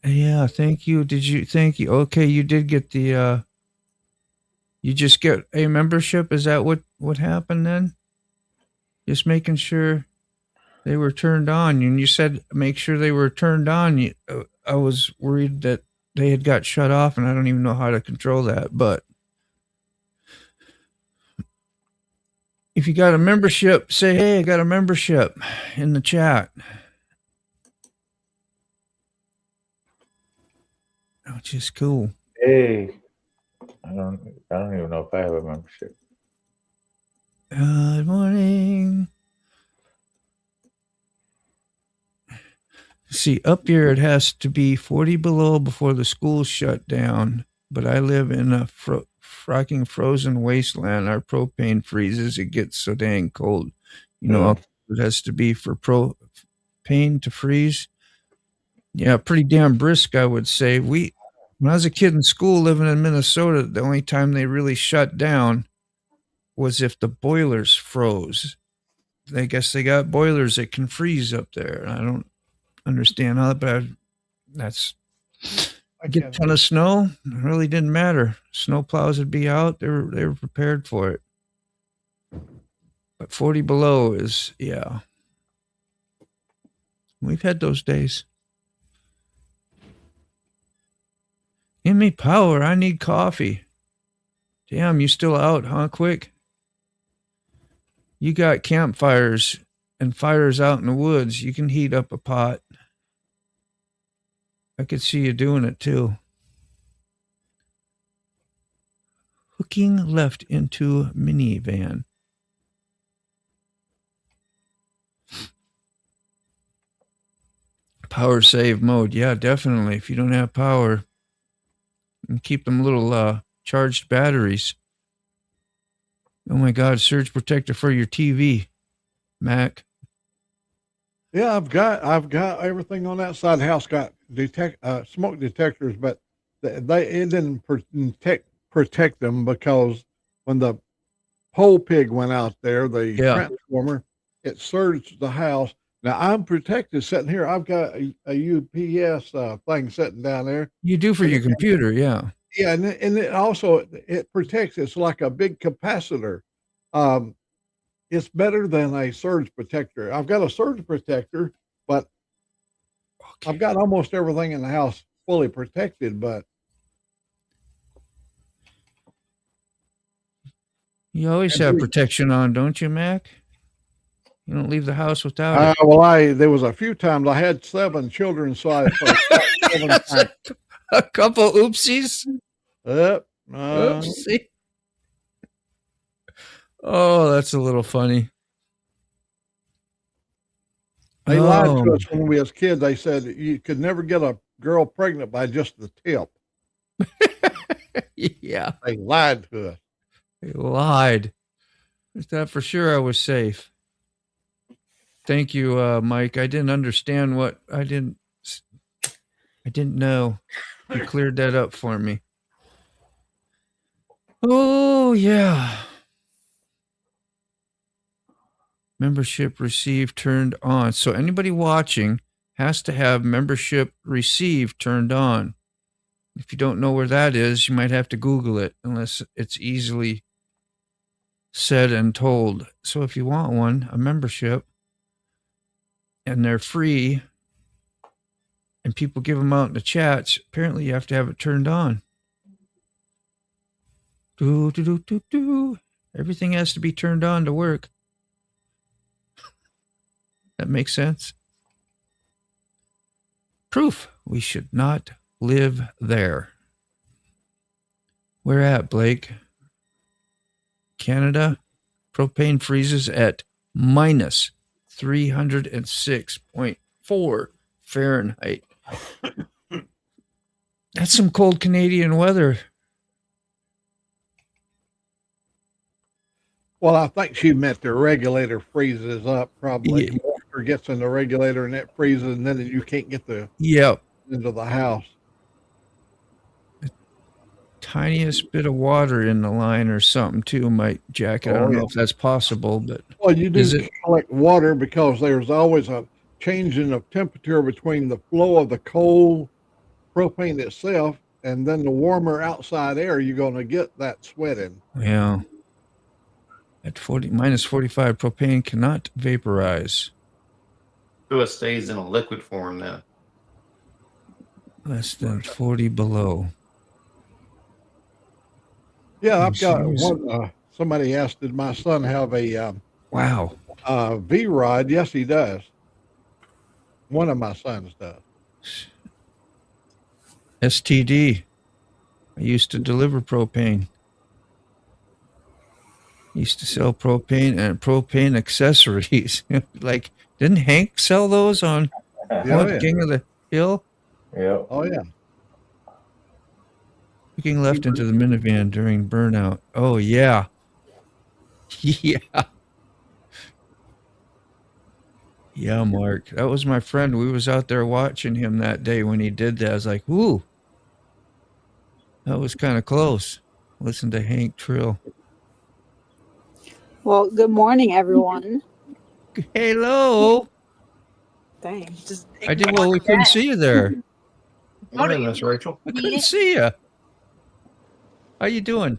Yeah, thank you. Thank you. Okay, you did get the you just get a membership. Is that what happened then? Just making sure they were turned on. And you said make sure they were turned on. I was worried that they had got shut off, and I don't even know how to control that. But if you got a membership, say, hey, I got a membership in the chat. Which is cool. Hey, I don't even know if I have a membership. Good morning. See, up here it has to be 40 below before the school shut down. But I live in a fracking frozen wasteland. Our propane freezes. It gets so dang cold. You know, it has to be for propane to freeze. Yeah, pretty damn brisk, I would say. When I was a kid in school living in Minnesota, the only time they really shut down was if the boilers froze. I guess they got boilers that can freeze up there. I don't understand how, but I get a ton of snow. It really didn't matter. Snow plows would be out. They were prepared for it. But 40 below is, yeah. We've had those days. Give me power. I need coffee. Damn, you still out, huh? Quick. You got campfires and fires out in the woods. You can heat up a pot. I could see you doing it too. Hooking left into minivan. Power save mode. Yeah, definitely. If you don't have power, and keep them little charged batteries. Oh my God, surge protector for your TV, Mac. Yeah, I've got everything on that side of the house. Got smoke detectors, but it didn't protect them because when the pole pig went out there, the transformer, it surged the house. Now I'm protected sitting here. I've got a UPS thing sitting down there. You do for your computer, yeah. Yeah, and it also it protects. It's like a big capacitor. It's better than a surge protector. I've got a surge protector, but I've got almost everything in the house fully protected. But you always have protection on, don't you, Mac? You don't leave the house without it. Well, there was a few times I had 7 children, so I 7 times. A couple oopsies. Oopsie. Oh, that's a little funny. They lied to us when we was kids. They said you could never get a girl pregnant by just the tip. Yeah. They lied to us. They lied. I thought for sure I was safe. Thank you, Mike. I didn't understand what I didn't know. You cleared that up for me. Oh, yeah. Membership received turned on. So anybody watching has to have membership received turned on. If you don't know where that is, you might have to Google it unless it's easily said and told. So if you want one, a membership, and they're free, and people give them out in the chats, apparently you have to have it turned on. Everything has to be turned on to work. That makes sense. Proof we should not live there. Where at, Blake? Canada? Propane freezes at minus 306.4 Fahrenheit. That's some cold Canadian weather. Well, I think she meant the regulator freezes up probably. Yeah. Water gets in the regulator and it freezes, and then you can't get into the house. Tiniest bit of water in the line or something too might jack it. I don't know if that's possible, but well, you do collect water because there's always a changing of temperature between the flow of the cold propane itself, and then the warmer outside air, you're going to get that sweating. Yeah. At minus 45, propane cannot vaporize. So it stays in a liquid form then. Less than 40 below. Yeah, I've got Jeez. one. Somebody asked, did my son have a Wow. V-Rod? Yes, he does. One of my sons does. STD. I used to deliver propane. Used to sell propane and propane accessories. Like, didn't Hank sell those on Yeah. King of the Hill? Yep. Oh, yeah. Looking left into the minivan during burnout. Oh, yeah. Yeah. Yeah, Mark. That was my friend. We was out there watching him that day when he did that. I was like, ooh. That was kind of close. Listen to Hank Trill. Well, good morning, everyone. Hello. Dang, just I did well. We couldn't see you there. Morning, Miss Rachel. I couldn't see you. How you doing?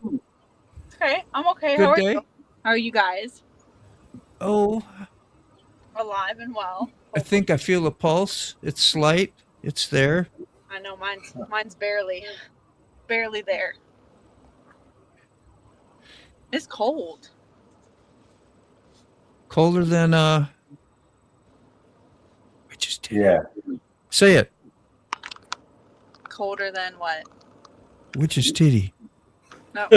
Okay, I'm okay. Good How are day. you? How are you guys? Oh, Alive and well. I think I feel a pulse. It's slight. It's there. I know mine's barely there. It's cold. Colder than I just did. Yeah. Say it. Colder than what? Which is titty? No.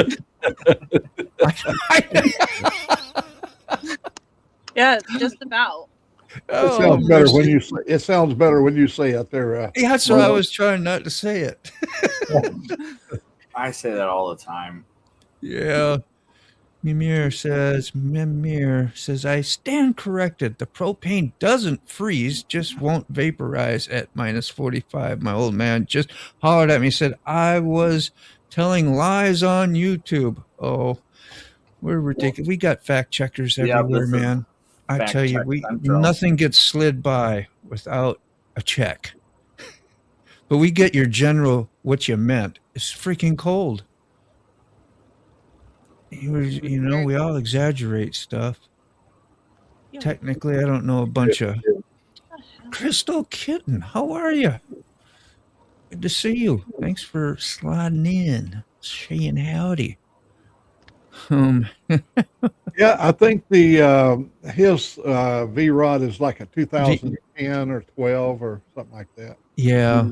Yeah, just about. It sounds better when you say. It sounds better when you say it. There. Yeah, that's why I was trying not to say it. I say that all the time. Yeah. Mimir says, I stand corrected. The propane doesn't freeze, just won't vaporize at minus 45. My old man just hollered at me, said, I was telling lies on YouTube. Oh, we're ridiculous. We got fact checkers everywhere, this is man. I fact tell you, check central. nothing gets slid by without a check. But we get your general, what you meant. It's freaking cold. You know, we all exaggerate stuff. Technically, I don't know a bunch of. Crystal Kitten, how are you? Good to see you. Thanks for sliding in, saying howdy. Yeah, I think his V-Rod is like a 2010 or 12 or something like that. Yeah.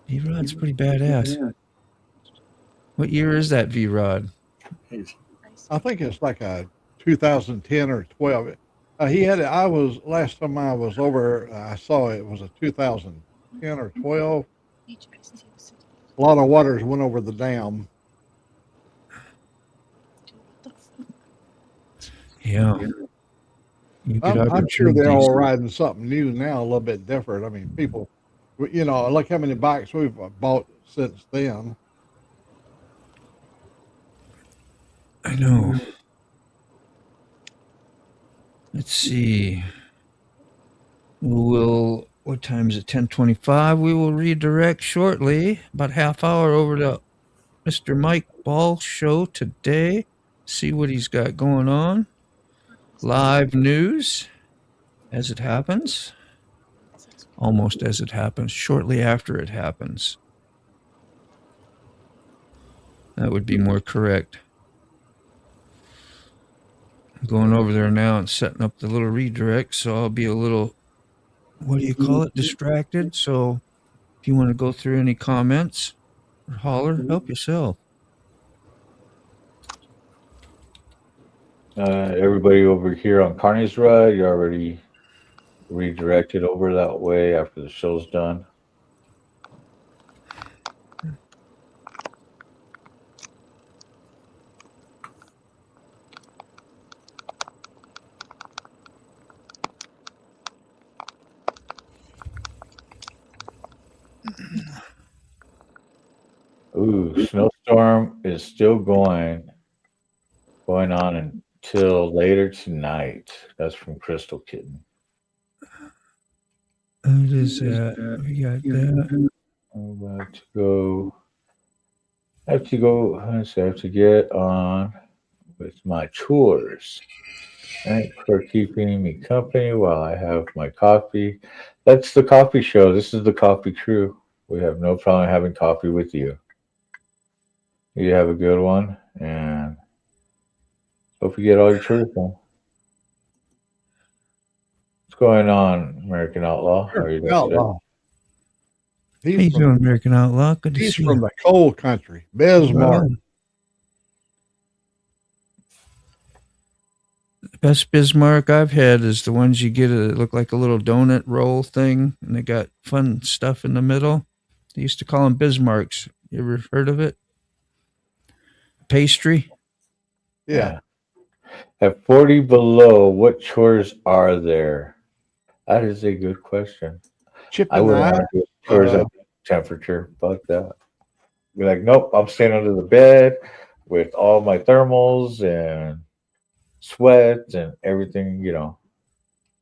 V-Rod's pretty badass. What year is that V-Rod? I think it's like a 2010 or 12. He had it. Last time I was over, I saw it was a 2010 or 12. A lot of waters went over the dam. Yeah. I'm sure they're all riding something new now, a little bit different. I mean, people, look how many bikes we've bought since then. I know. Let's see. What time is it? 10:25. We will redirect shortly, about half hour over to Mr. Mike Ball show today. See what he's got going on. Live news as it happens. Almost as it happens. Shortly after it happens. That would be more correct. I'm going over there now and setting up the little redirect, so I'll be a little, what do you call it, distracted. So if you want to go through any comments or holler, help yourself. Everybody over here on Carney's Ride, you already redirected over that way after the show's done. Ooh, snowstorm is still going on until later tonight. That's from Crystal Kitten. What is that? We got that. I'm about to go. I have to get on with my chores. Thanks for keeping me company while I have my coffee. That's the coffee show. This is the coffee crew. We have no problem having coffee with you. You have a good one, and hope you get all your chores done. What's going on, American Outlaw? How are you doing today? Outlaw. How you doing, American Outlaw? Good to He's see from you. the coal country, Bismarck. Wow. The best Bismarck I've had is the ones you get that look like a little donut roll thing, and they got fun stuff in the middle. They used to call them Bismarcks. You ever heard of it? Pastry? Yeah. At 40 below, what chores are there? That is a good question. Chip I and wouldn't want to do chores at temperature. Fuck that. Be like, nope, I'm staying under the bed with all my thermals and sweats and everything,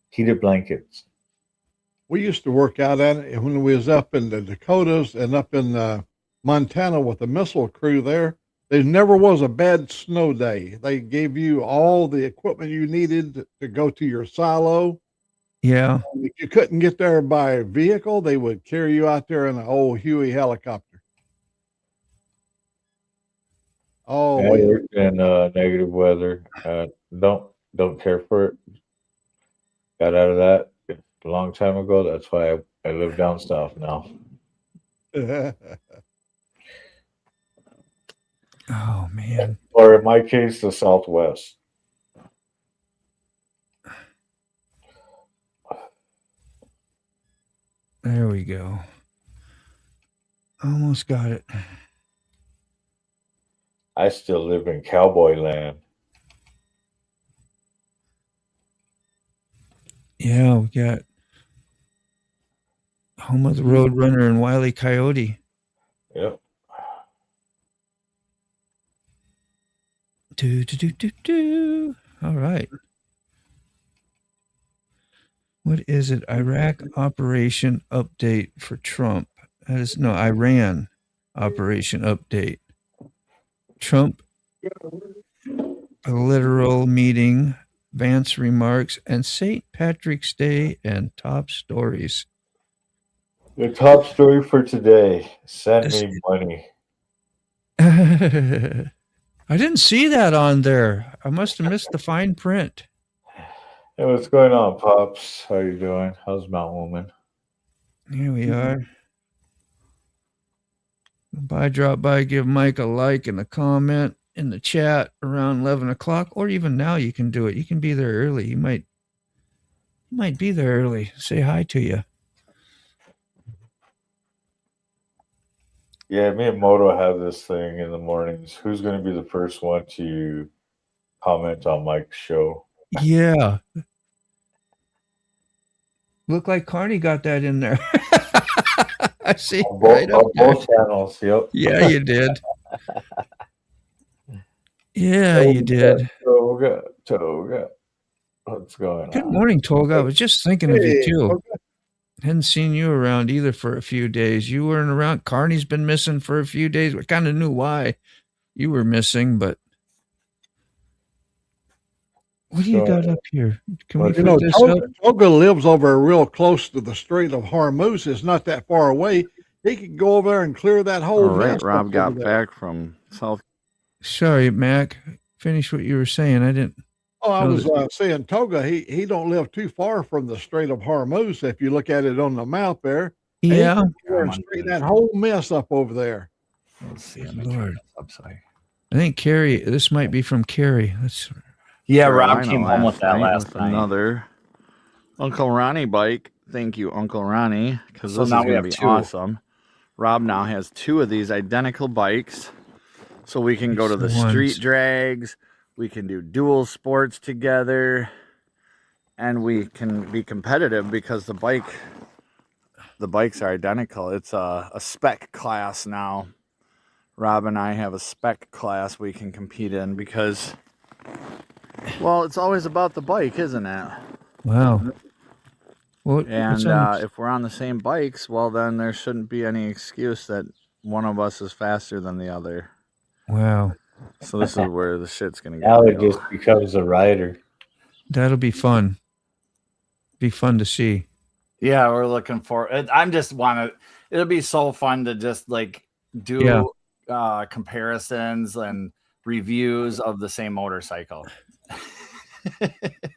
heated blankets. We used to work out at it when we was up in the Dakotas and up in Montana with the missile crew there. There never was a bad snow day. They gave you all the equipment you needed to go to your silo. Yeah. If you couldn't get there by vehicle, they would carry you out there in an old Huey helicopter. Oh, I worked in negative weather. Don't care for it. Got out of that a long time ago. That's why I live down south now. Oh, man. Or in my case, the Southwest. There we go. Almost got it. I still live in cowboy land. Yeah, we got Home of the Roadrunner and Wile E. Coyote. Yep. Do. All right. What is it? Iraq operation update for Trump. That is Iran operation update. Trump a literal meeting, Vance remarks, and St. Patrick's Day and top stories. The top story for today. Send me money. I didn't see that on there. I must have missed the fine print. Hey, what's going on, Pops? How you doing? How's Mount Woman? Here we are. Drop by, give Mike a like and a comment in the chat around 11 o'clock, or even now you can do it. You can be there early. You might be there early. Say hi to you. Yeah, me and Moto have this thing in the mornings. Who's going to be the first one to comment on Mike's show? Yeah. Look like Carney got that in there. I see. On both channels, yep. Yeah, you did. Yeah, you did. Toga. What's going on? Good morning, Toga. I was just thinking of you, too. Hadn't seen you around either for a few days. You weren't around. Carney's been missing for a few days. We kind of knew why you were missing, but what do you got up here? Can we put this up? Toga lives over real close to the Strait of Hormuz. It's not that far away. He could go over there and clear that whole All right, mess Rob up got over there. back from South. Sorry, Mac. Finish what you were saying. I didn't. Oh, I know was that- saying Toga, he don't live too far from the Strait of Hormuz. If you look at it on the map there, Yeah. And he can go and straighten that whole mess up over there. Let's see. Lord. I'm sorry. I think Carrie, this might be from Carrie. Let's. Yeah, Rob Carolina came home with that last with night. Another Uncle Ronnie bike. Thank you, Uncle Ronnie, because So this now is we going have to be two. awesome. Rob now has two of these identical bikes, so we can go to the Which ones? street drags. We can do dual sports together, and we can be competitive because the bikes are identical. It's a spec class now. Rob and I have a spec class we can compete in because, well, it's always about the bike, isn't it? Wow. What's And on? if we're on the same bikes, well, then there shouldn't be any excuse that one of us is faster than the other. Wow, So this is where the shit's gonna get Now it real. just becomes a rider. that'll be fun. Be fun to see. Yeah, we're looking for it. I'm just want to. It'll be so fun to just like do comparisons and reviews of the same motorcycle.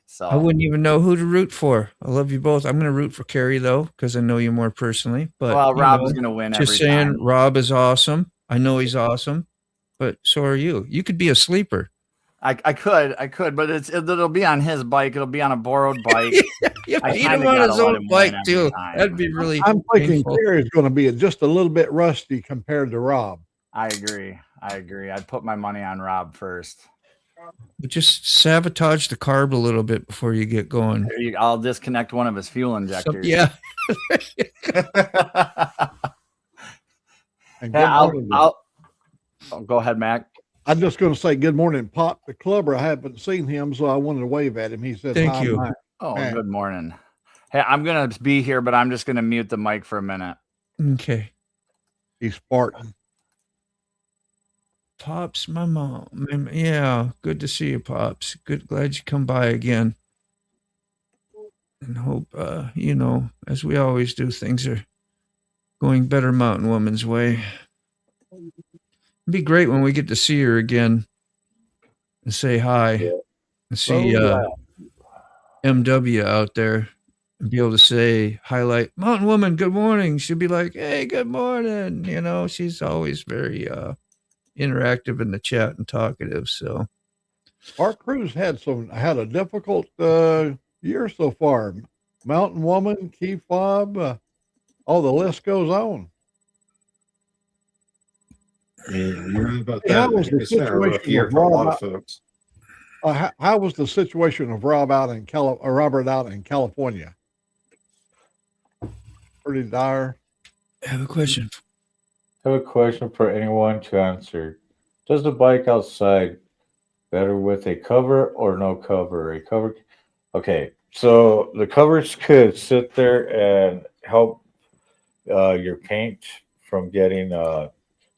So I wouldn't even know who to root for. I love you both. I'm going to root for Carrie though, because I know you more personally. But well, you Rob's know, gonna win just every saying, time. Rob is awesome. I know he's awesome, but so are you. You could be a sleeper. I could, but it'll be on his bike. It'll be on a borrowed bike. You I beat kinda him on gotta his let own him bike win every too. time. That'd be really I'm thinking painful. Carrie's going to be just a little bit rusty compared to Rob. I agree. I'd put my money on Rob first. But just sabotage the carb a little bit before you get going. I'll disconnect one of his fuel injectors. Yeah. And Yeah, good morning. oh, go ahead, Mac. I'm just going to say good morning, Pop the Clubber. I haven't seen him, so I wanted to wave at him. He said, Thank "Hi, you." Mike." Oh, Mac. good morning. Hey, I'm gonna be here, but I'm just gonna mute the mic for a minute. Okay. He's Spartan. Pops, my mom. Yeah, good to see you, Pops. Good, glad you come by again. And hope, you know, as we always do, things are going better Mountain Woman's way. It'd be great when we get to see her again and say hi and see MW out there and be able to say, highlight, Mountain Woman, good morning. She'll be like, hey, good morning. You know, she's always very interactive in the chat and talkative. So Our crew's had a difficult year so far. Mountain Woman, Key Fob, all the list goes on. You're right about Hey, how that. was the It's been a rough situation year with for a lot Rob? of folks. How was the situation of Robert out in California? Pretty dire. I have a question. I have a question for anyone to answer. Does the bike outside better with a cover or no cover? A cover. Okay, so the covers could sit there and help your paint from getting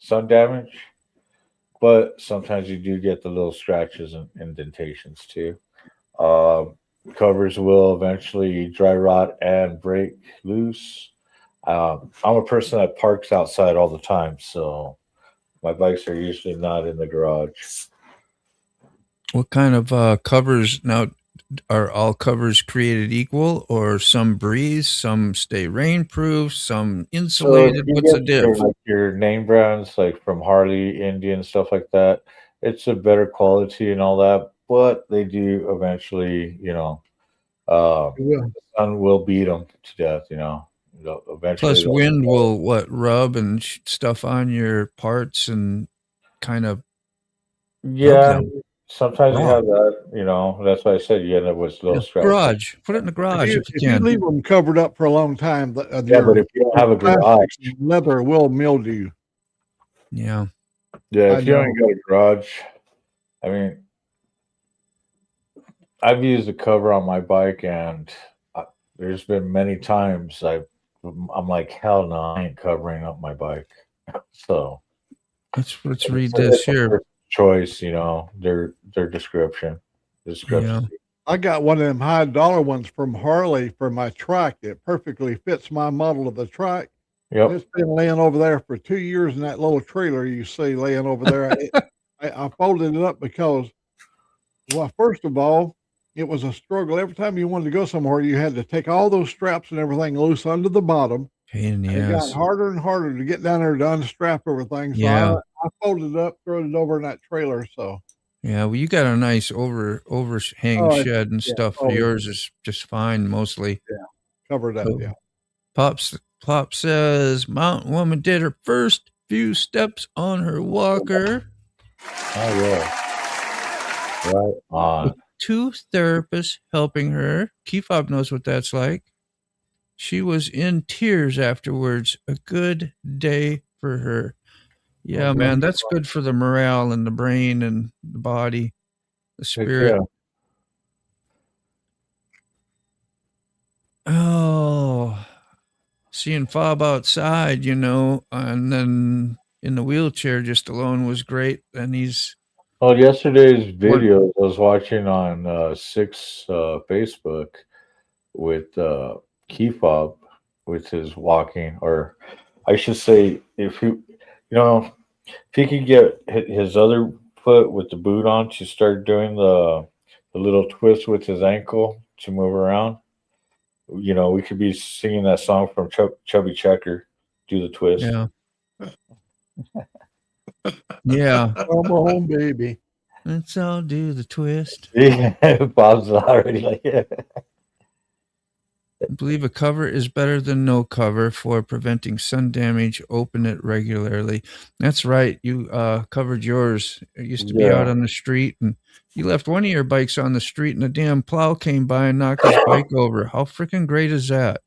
sun damage, but sometimes you do get the little scratches and indentations too. Covers will eventually dry rot and break loose. I'm a person that parks outside all the time, so my bikes are usually not in the garage. What kind of covers now? Are all covers created equal, or some breeze, some stay rainproof, some So if insulated? you What's the get your, diff? like your name brands, like from Harley, Indian, stuff like that, it's a better quality and all that, but they do eventually, you know, the sun will beat them to death, you know. Eventually, Plus, wind will rub and stuff on your parts and kind of yeah. them. Sometimes you Raw. have that, you know. That's why I said you end up with little scratches. Garage. Put it in the garage if you If you can. leave them covered up for a long time, Yeah, but if you don't have a garage, leather will mildew. Yeah. yeah, I if you know. don't got a garage, I mean, I've used a cover on my bike, and there's been many times I'm like, hell no, I ain't covering up my bike. So Let's read this here. Choice, you know, their description. I got one of them high dollar ones from Harley for my trike. It perfectly fits my model of the trike. Yep. It's been laying over there for 2 years in that little trailer you see laying over there. I folded it up because, well, first of all, it was a struggle. Every time you wanted to go somewhere, you had to take all those straps and everything loose under the bottom. Pain in the It got ass. harder and harder to get down there to unstrap everything. So Yeah. I folded it up, threw it over in that trailer. So Yeah, well, you got a nice overhang Oh, shed and yeah. stuff. Oh, Yours is just fine, mostly. Yeah, covered up. So, Yeah. Pop says Mountain Woman did her first few steps on her walker. Oh yeah, right on. With 2 therapists helping her. Keyfob knows what that's like. She was in tears afterwards. A good day for her. Yeah, man, that's good for the morale and the brain and the body, the spirit. Yeah. Oh, seeing Fob outside, and then in the wheelchair just alone was great. And he's Well, yesterday's What? videos I was watching on Six Facebook with Key Fob with his walking, or I should say, if he could get his other foot with the boot on to start doing the little twist with his ankle to move around. We could be singing that song from Chubby Checker, do the twist. Yeah. Yeah. Come on, baby. Let's all do the twist. Yeah, Bob's already like, yeah. I believe a cover is better than no cover for preventing sun damage. Open it regularly. That's right. You covered yours. It used to be out Yeah. on the street, and you left one of your bikes on the street, and a damn plow came by and knocked his bike over. How freaking great is that?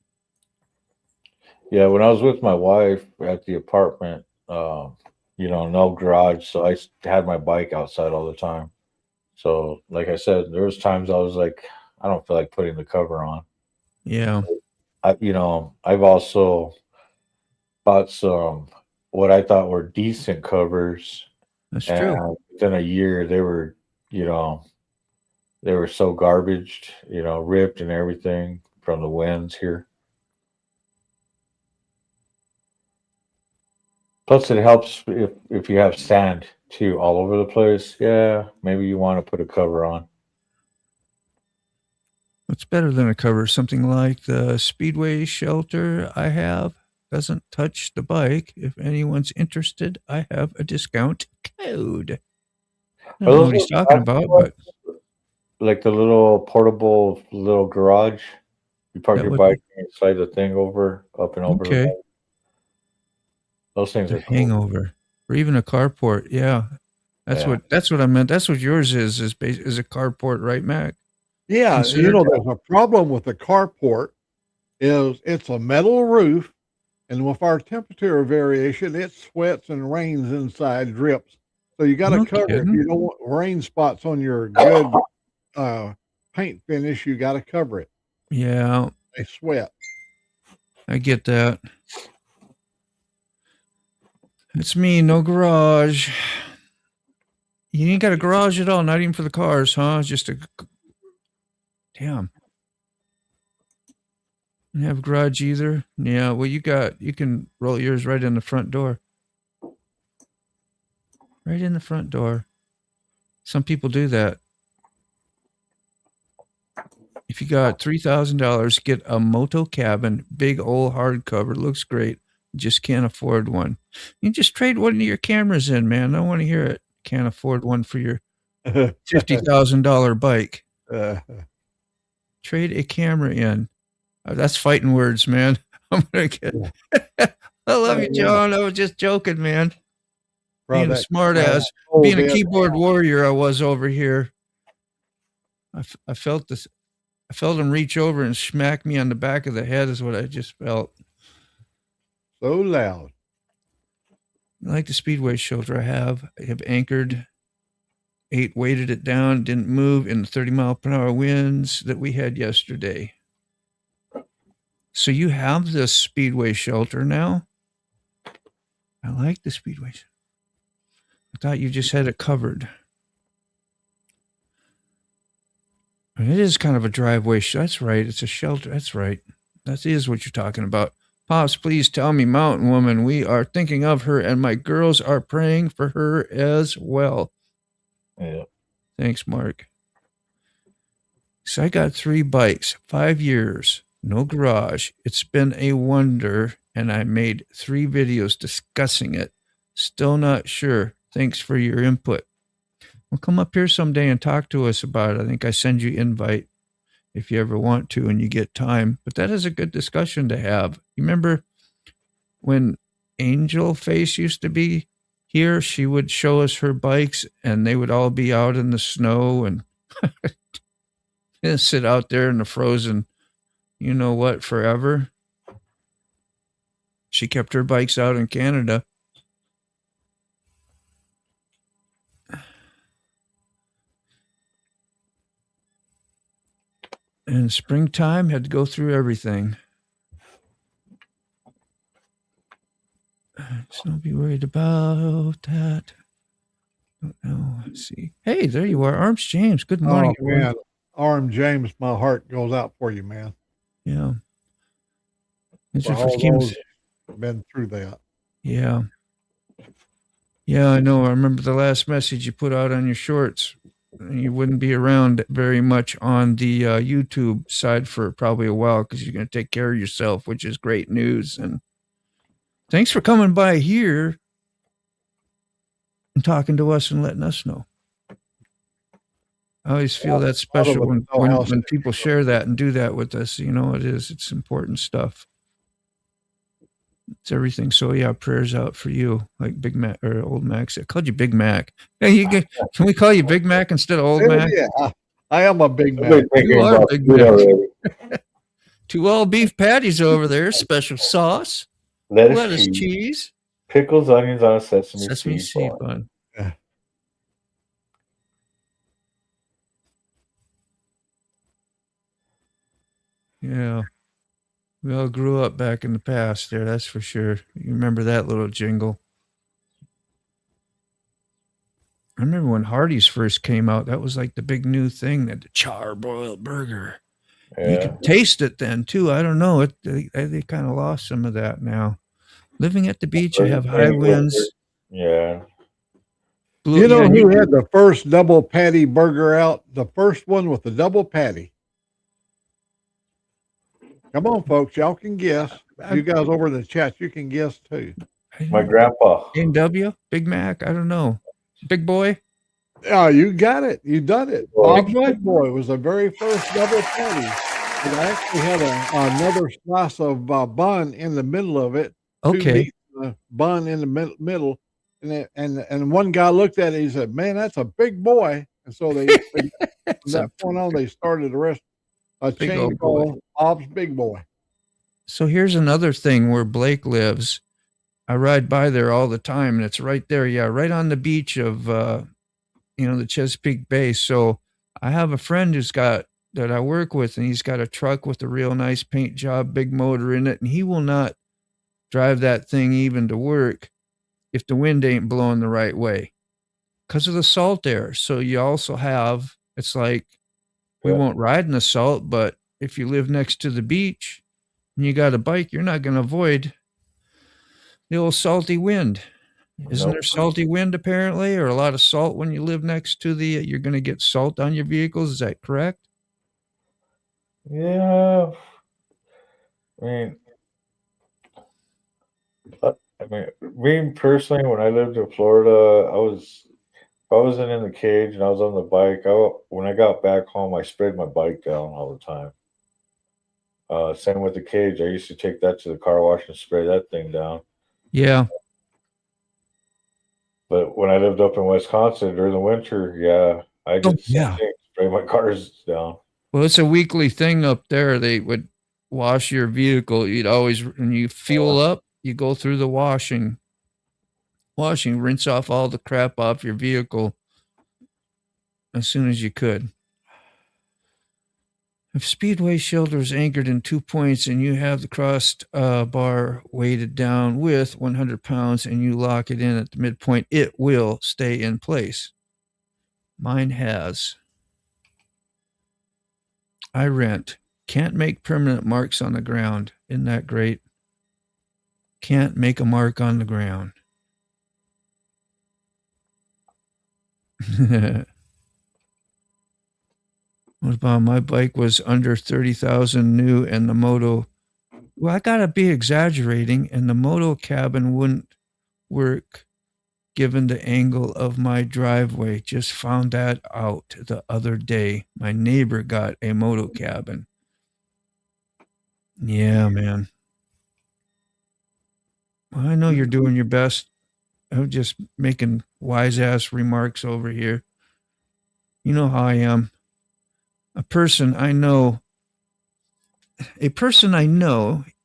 Yeah, when I was with my wife at the apartment, no garage, so I had my bike outside all the time. So, like I said, there was times I was like, I don't feel like putting the cover on. Yeah. I've also bought some what I thought were decent covers. That's true. And within a year, they were so garbaged, ripped and everything from the winds here. Plus, it helps if you have sand too all over the place. Yeah, maybe you want to put a cover on. What's better than a cover? Something like the Speedway shelter I have doesn't touch the bike. If anyone's interested, I have a discount code. I don't know what he's talking about, but like the little portable little garage, you park That your would- bike and you slide the thing up and over. Okay. The bike. Those things the are cool. hangover, or even a carport. Yeah, that's Yeah. what I meant. That's what yours is a carport, right, Mac? Yeah, Consider- there's a problem with the carport is it's a metal roof, and with our temperature variation, it sweats and rains inside, drips. So you got to No cover it. If kidding. you don't want rain spots on your good paint finish, you got to cover it. Yeah, They sweat. I get that. It's me, no garage. You ain't got a garage at all, not even for the cars, huh? Just a damn. You have a garage either? Yeah, well, you can roll yours right in the front door. Right in the front door. Some people do that. If you got $3,000, get a Moto cabin, big old hardcover, looks great. Just can't afford one. You just trade one of your cameras in, man. I don't want to hear it. Can't afford one for your $50,000 bike. Trade a camera in. That's fighting words, man. I'm gonna get. I love you, John. I was just joking, man. Being a smart ass, being a keyboard warrior, I was over here. I felt this. I felt him reach over and smack me on the back of the head. Is what I just felt. So loud. I like the Speedway shelter I have anchored 8, weighted it down, didn't move in the 30-mile-per-hour winds that we had yesterday. So you have this Speedway shelter now? I like the Speedway shelter. I thought you just had it covered. And it is kind of a driveway. That's right. It's a shelter. That's right. That is what you're talking about. Pops, please tell me, Mountain Woman, we are thinking of her and my girls are praying for her as well. Yeah. Thanks, Mark. So I got 3 bikes, 5 years, no garage. It's been a wonder, and I made 3 videos discussing it. Still not sure. Thanks for your input. Well, come up here someday and talk to us about it. I think I send you invite if you ever want to and you get time. But that is a good discussion to have. You remember when Angel Face used to be here? She would show us her bikes, and they would all be out in the snow and sit out there in the frozen, you know what, forever. She kept her bikes out in Canada. And springtime had to go through everything. So don't be worried about that. Don't know. Let's see. Hey, there you are, Arms James. Good morning. Oh man, Arm James, my heart goes out for you, man. Yeah. For Mr. all James. those been through that. Yeah. Yeah, I know. I remember the last message you put out on your shorts. You wouldn't be around very much on the YouTube side for probably a while because you're going to take care of yourself, which is great news. And thanks for coming by here and talking to us and letting us know. I always feel that's special when people share that and do that with us. You know, it's important stuff. It's everything. So yeah, prayers out for you, like Big Mac or Old Mac. I called you Big Mac. Hey, can we call you Big Mac instead of Old Mac? Yeah, I am a Big Mac. You are Big Mac. 2 all beef patties over there, special sauce, lettuce, cheese, pickles, onions on a sesame seed bun. Yeah. We all grew up back in the past there, that's for sure. You remember that little jingle. I remember when Hardee's first came out, that was like the big new thing, that the charbroiled burger. Yeah. You could taste it then too. I don't know. They kind of lost some of that now. Living at the beach, I have high winds. Yeah. You know who had the first double patty burger out? The first one with the double patty. Come on, folks. Y'all can guess. You guys over in the chat, you can guess too. My grandpa. A&W? Big Mac? I don't know. Big Boy? Yeah, you got it. You done it. Bob's Big Boy was the very first double patty. It actually had another slice of bun in the middle of it. Okay. Bun in the middle. And one guy looked at it, he said, "Man, that's a big boy." And so from that point on, they started a chain called Bob's Big Boy. So here's another thing where Blake lives. I ride by there all the time, and it's right there. Yeah, right on the beach of, the Chesapeake Bay. So I have a friend that I work with, and he's got a truck with a real nice paint job, big motor in it, and he will not drive that thing even to work if the wind ain't blowing the right way because of the salt air. So you also have, it's like, we won't ride in the salt, but if you live next to the beach and you got a bike, you're not going to avoid the old salty wind. Isn't there salty wind apparently, or a lot of salt when you live next to you're going to get salt on your vehicles? Is that correct? Yeah. Me personally, when I lived in Florida, I wasn't in the cage and I was on the bike. When I got back home, I sprayed my bike down all the time. Same with the cage. I used to take that to the car wash and spray that thing down. Yeah. But when I lived up in Wisconsin during the winter, I did the same thing, spray my cars down. Well, it's a weekly thing up there. They would wash your vehicle. You'd always, when you fuel up, you go through the washing, rinse off all the crap off your vehicle as soon as you could. If Speedway shoulder is anchored in 2 points and you have the crossed bar weighted down with 100 pounds and you lock it in at the midpoint, it will stay in place. Mine has. I rent. Can't make permanent marks on the ground. Isn't that great? Can't make a mark on the ground. What about my bike was under 30,000 new and the moto? Well, I gotta be exaggerating, and the moto cabin wouldn't work given the angle of my driveway. Just found that out the other day. My neighbor got a moto cabin. Yeah, man. Well, I know you're doing your best. I'm just making wise ass remarks over here. You know how I am. A person I know,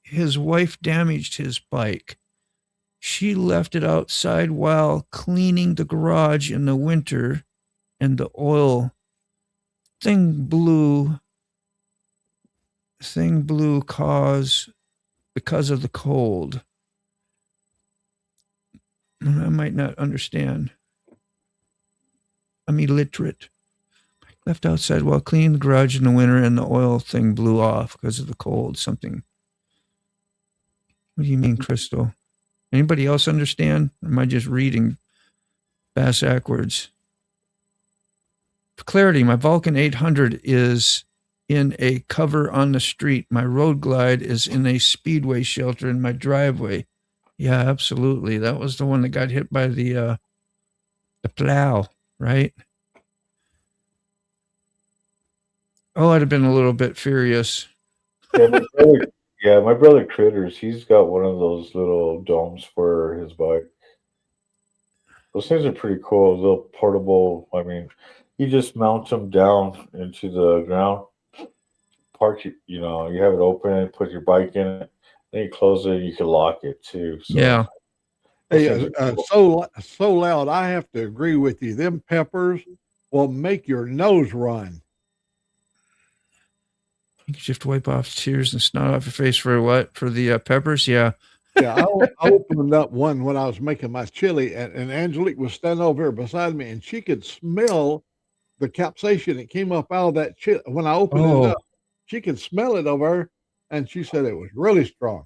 his wife damaged his bike. She left it outside while cleaning the garage in the winter, and the oil thing blew because of the cold. I might not understand. I'm illiterate. Left outside while cleaning the garage in the winter and the oil thing blew off because of the cold. Something. What do you mean, Crystal? Anybody else understand? Or am I just reading bass backwards? For clarity, my Vulcan 800 is in a cover on the street. My Road Glide is in a speedway shelter in my driveway. Yeah, absolutely. That was the one that got hit by the plow, right? Oh, I'd have been a little bit furious. Yeah, my brother Critters, he's got one of those little domes for his bike. Those things are pretty cool. Little portable. I mean, you just mount them down into the ground. Park, you have it open, put your bike in it, then you close it, you can lock it too. So Yeah. Hey, so loud. I have to agree with you. Them peppers will make your nose run. You just have to wipe off tears and snot off your face for what? For the peppers? Yeah. Yeah, I opened up one when I was making my chili, and Angelique was standing over here beside me, and she could smell the capsaicin that came up out of that chili. When I opened it up, she could smell it over her, and she said it was really strong.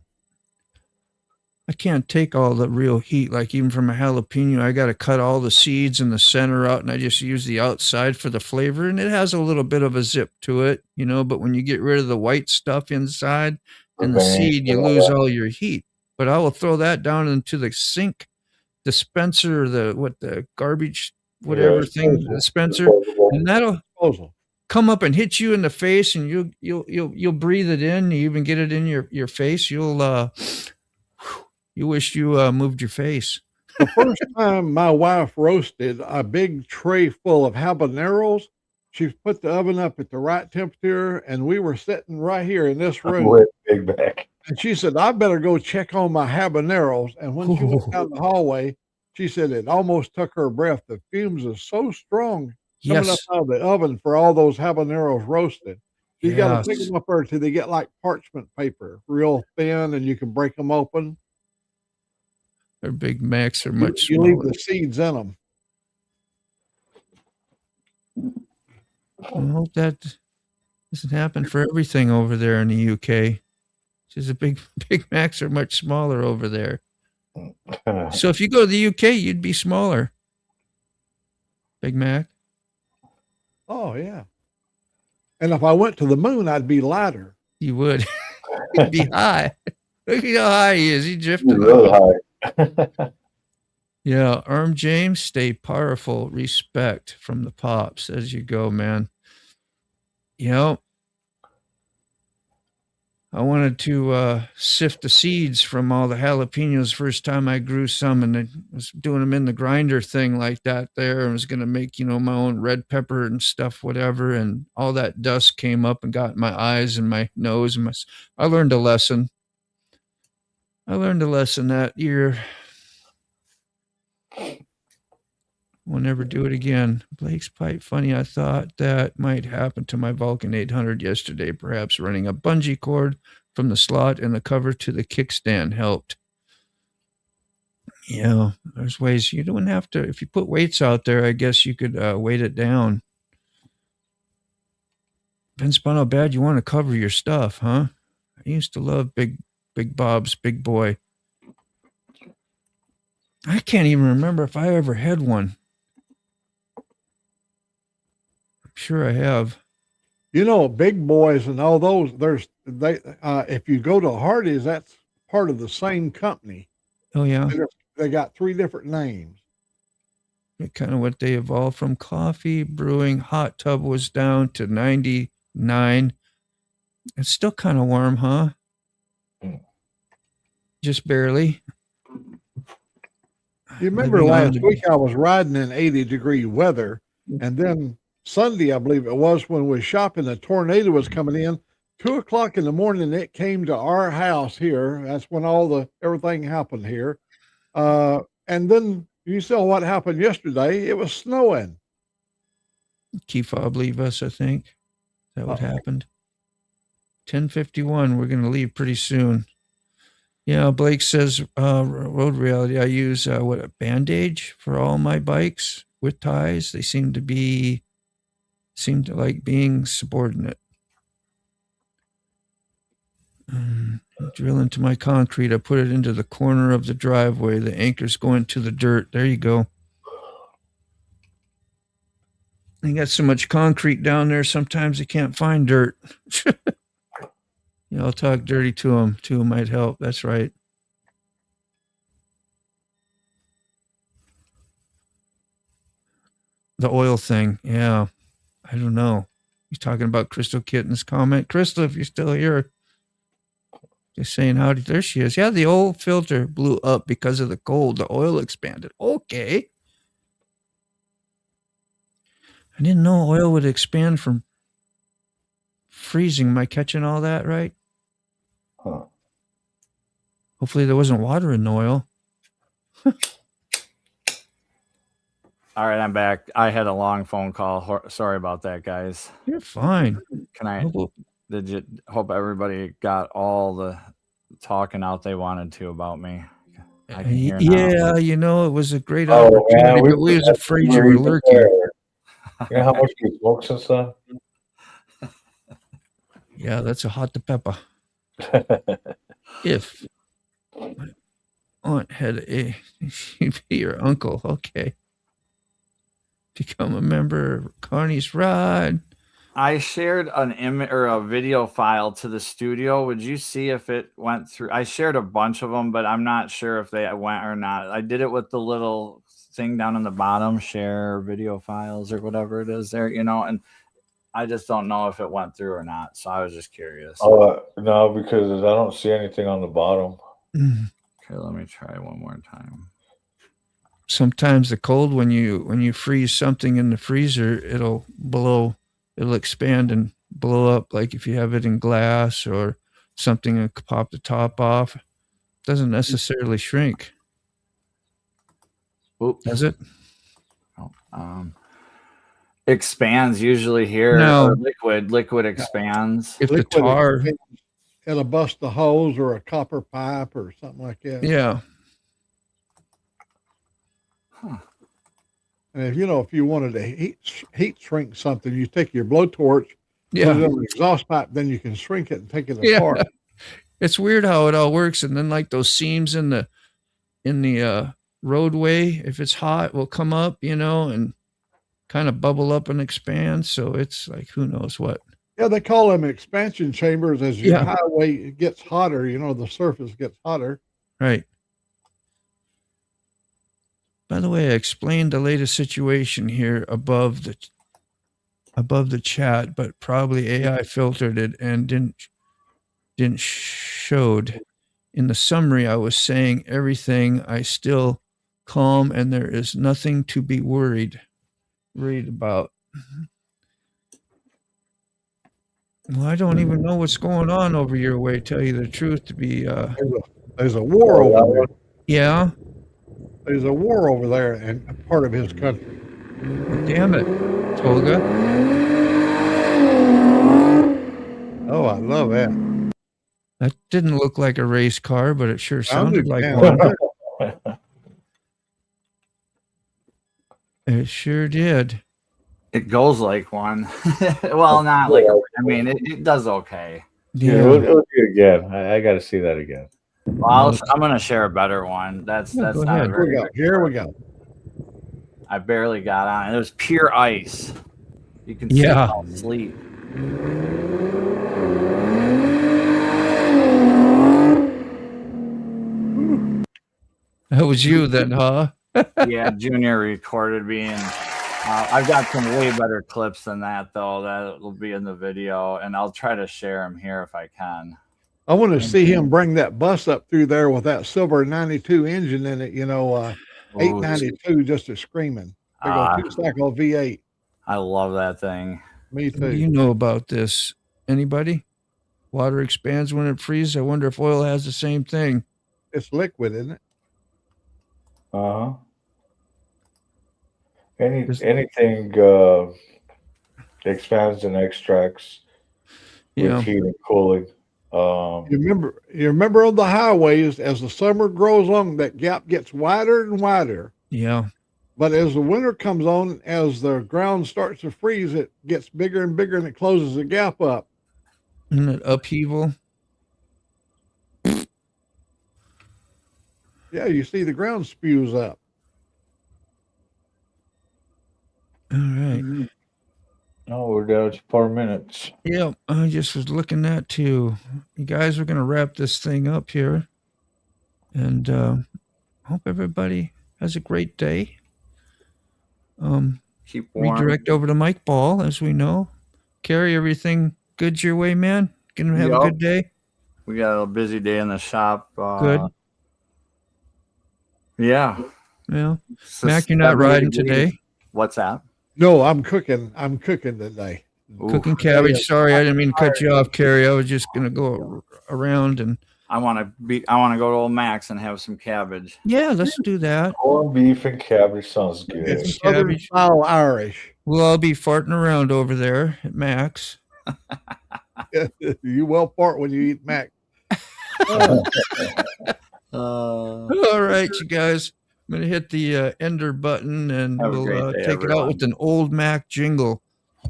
I can't take all the real heat, like even from a jalapeno. I got to cut all the seeds and the center out, and I just use the outside for the flavor. And it has a little bit of a zip to it, but when you get rid of the white stuff inside and the seed, you lose all your heat. But I will throw that down into the sink dispenser, the garbage, whatever thing, dispenser, and that'll come up and hit you in the face, and you'll breathe it in. You even get it in your face. You wish you moved your face. The first time my wife roasted a big tray full of habaneros, she put the oven up at the right temperature, and we were sitting right here in this room. Big back. And she said, I better go check on my habaneros. And when she went down the hallway, she said it almost took her breath. The fumes are so strong coming up out of the oven for all those habaneros roasted. You got to pick them up there till they get like parchment paper, real thin, and you can break them open. Their Big Macs are much You smaller. leave the seeds in them. I hope that doesn't happen for everything over there in the UK. Just the Big Macs are much smaller over there. So if you go to the UK, you'd be smaller. Big Mac. Oh, yeah. And if I went to the moon, I'd be lighter. You would. You'd be high. Look at how high he is. He drifted really up. high. Yeah, James, stay powerful. Respect from the pops as you go, man. I wanted to sift the seeds from all the jalapenos first time I grew some, and I was doing them in the grinder thing like that there, and was going to make, my own red pepper and stuff, whatever, and all that dust came up and got in my eyes and my nose. And I learned a lesson. That year. We'll never do it again. Blake's pipe funny. I thought that might happen to my Vulcan 800 yesterday. Perhaps running a bungee cord from the slot and the cover to the kickstand helped. Yeah, there's ways. You don't have to. If you put weights out there, I guess you could weight it down. Depends upon how bad you want to cover your stuff, huh? I used to love Big Bob's Big Boy. I can't even remember if I ever had one. I'm sure I have. Big Boys and all those, if you go to Hardee's, that's part of the same company. Oh, yeah. They got 3 different names. Kind of what they evolved from. Coffee brewing hot tub was down to 99. It's still kind of warm, huh? Just barely. You remember last week I was riding in 80-degree weather, and then Sunday, I believe it was, when we were shopping, a tornado was coming in. 2:00 in the morning, it came to our house here. That's when everything happened here. And then you saw what happened yesterday. It was snowing. Key fob leave us, I think. Is that what happened? 10:51. We're going to leave pretty soon. Yeah, Blake says Road Reality. I use a bandage for all my bikes with ties. They seem to like being subordinate. Drill into my concrete. I put it into the corner of the driveway. The anchor's going to the dirt. There you go. You got so much concrete down there. Sometimes you can't find dirt. I'll talk dirty to them too. Might help. That's right. The oil thing. Yeah. I don't know. He's talking about Crystal Kitten's comment. Crystal, if you're still here, just saying howdy. There she is. Yeah, the old filter blew up because of the cold. The oil expanded. Okay. I didn't know oil would expand from freezing. Am I catching all that right? Huh. Hopefully there wasn't water in the oil. All right, I'm back. I had a long phone call. Sorry about that, guys. You're fine. Hope everybody got all the talking out they wanted to about me. I can hear now. Yeah, it was a great opportunity, but we was afraid you were lurking. You know how much we smoke and stuff? Yeah, that's a hot to pepper. If my aunt had she'd be your uncle. Okay. Become a member of Carney's Ride. I shared an image or a video file to the studio. Would you see if it went through? I shared a bunch of them, but I'm not sure if they went or not. I did it with the little thing down in the bottom, share video files or whatever it is there, and I just don't know if it went through or not. So I was just curious. No, because I don't see anything on the bottom. Okay, let me try one more time. Sometimes the cold, when you freeze something in the freezer, it'll expand and blow up. Like if you have it in glass or something and pop the top off, it doesn't necessarily shrink. Oops. Does it? Expands usually here. No. Liquid expands. If the tar, it'll bust the hose or a copper pipe or something like that. Yeah. Huh. And if you wanted to heat shrink something, you take your blowtorch, put it on the exhaust pipe, then you can shrink it and take it apart. It's weird how it all works. And then like those seams in the roadway, if it's hot, will come up, and kind of bubble up and expand. So it's like, who knows what. Yeah, they call them expansion chambers. As your highway gets hotter, the surface gets hotter. Right. By the way, I explained the latest situation here above the chat, but probably AI filtered it and didn't showed. In the summary, I was saying everything. I still calm, and there is nothing to be worried about. Well, I don't even know what's going on over your way. Tell you the truth, to be there's a war over there. Yeah. There's a war over there in part of his country. Damn it, Tolga. Oh, I love that. That didn't look like a race car, but it sure sounded like one. It sure did. It goes like one. Well, not like it does okay. Yeah, we'll do it again. I got to see that again. Well, I'm gonna share a better one. That's not very good. Here we go. I barely got on. It was pure ice. You can see it all sleep. That was you then, huh? Yeah, Junior recorded me, and I've got some way better clips than that, though. That will be in the video, and I'll try to share them here if I can. I want to see him bring that bus up through there with that silver 92 engine in it, 892 just a screaming. Big old two-cycle V8. I love that thing. Me too. You know about this. Anybody? Water expands when it freezes. I wonder if oil has the same thing. It's liquid, isn't it? Uh-huh. Anything expands and extracts with heat and cooling. You remember on the highways, as the summer grows on, that gap gets wider and wider. Yeah. But as the winter comes on, as the ground starts to freeze, it gets bigger and bigger, and it closes the gap up. Isn't it upheaval? Yeah, you see the ground spews up. All right. Oh, we're down to 4 minutes. Yeah, I just was looking at too. You guys are going to wrap this thing up here. And hope everybody has a great day. Keep warm. Redirect over to Mike Ball, as we know. Carrie, everything good your way, man? Gonna have a Yup. good day? We got a busy day in the shop. Good. Yeah. Yeah. It's Mac, just you're not 70 riding degrees. today? What's that? No, I'm cooking. I'm cooking today. Cooking cabbage. Sorry, I didn't mean to cut you off, Carrie. I was just gonna go around and I want to go to Old Max and have some cabbage. yeah, let's do that. Corned beef and cabbage sounds good. It's Southern Cabbage. style Irish. We'll all be farting around over there at Max. You well part when you eat mac. All right, you guys. I'm gonna hit the ender button and Have a we'll great day, take it out everyone. with an old Mac jingle.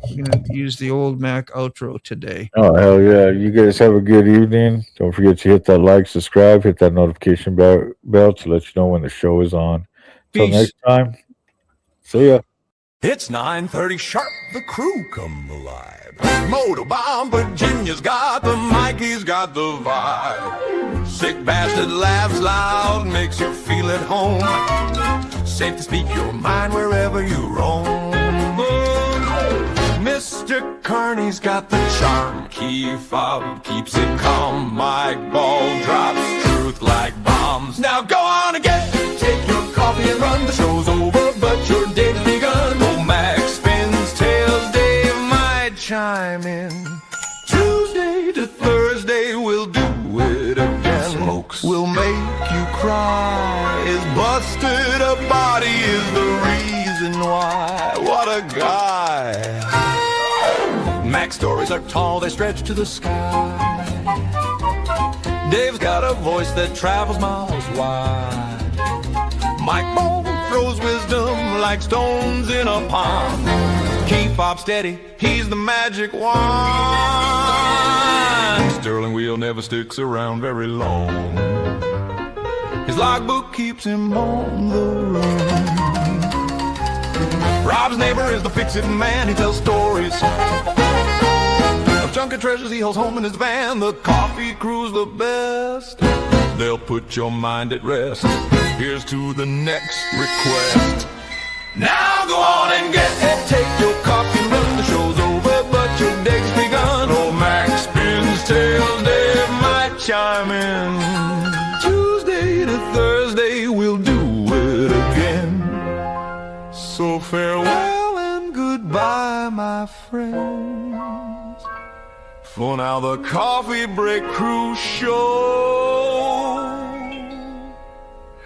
We're gonna use the old Mac outro today. Oh, hell yeah. You guys have a good evening. Don't forget to hit that like, subscribe, hit that notification bell to let you know when the show is on. Till Peace. next time, see ya. It's 9:30 sharp, the crew come alive. Motorbomb Virginia's got the mic, he's got the vibe. Sick bastard laughs loud, makes you feel at home. Safe to speak your mind wherever you roam. Mr. Carney's got the charm, key fob keeps it calm. Mike Ball drops truth like bombs. Now go on again, take your coffee and run. The show's over, but your date's begun. Old Max spins tails, Dave might chime in. Tuesday to Thursday, we'll do it again. Smokes will make you cry. His busted up body is the reason why. What a guy. Mac stories are tall, they stretch to the sky. Dave's got a voice that travels miles wide. Mike Ball throws wisdom like stones in a pond. Keep Bob steady, he's the magic wand. Sterling Wheel never sticks around very long. His logbook keeps him on the run. Rob's neighbor is the fix-it man, he tells stories of junk and treasures he holds home in his van. The coffee crew's the best, they'll put your mind at rest. Here's to the next request. Now go on and get it, take your coffee and run. The show's over, but your day's begun. Old Max spins tails, Dave might chime in. Tuesday to Thursday, we'll do it again. So farewell and goodbye, my friends. For now the Coffee Break Crew show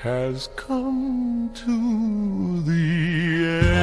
has come to the end.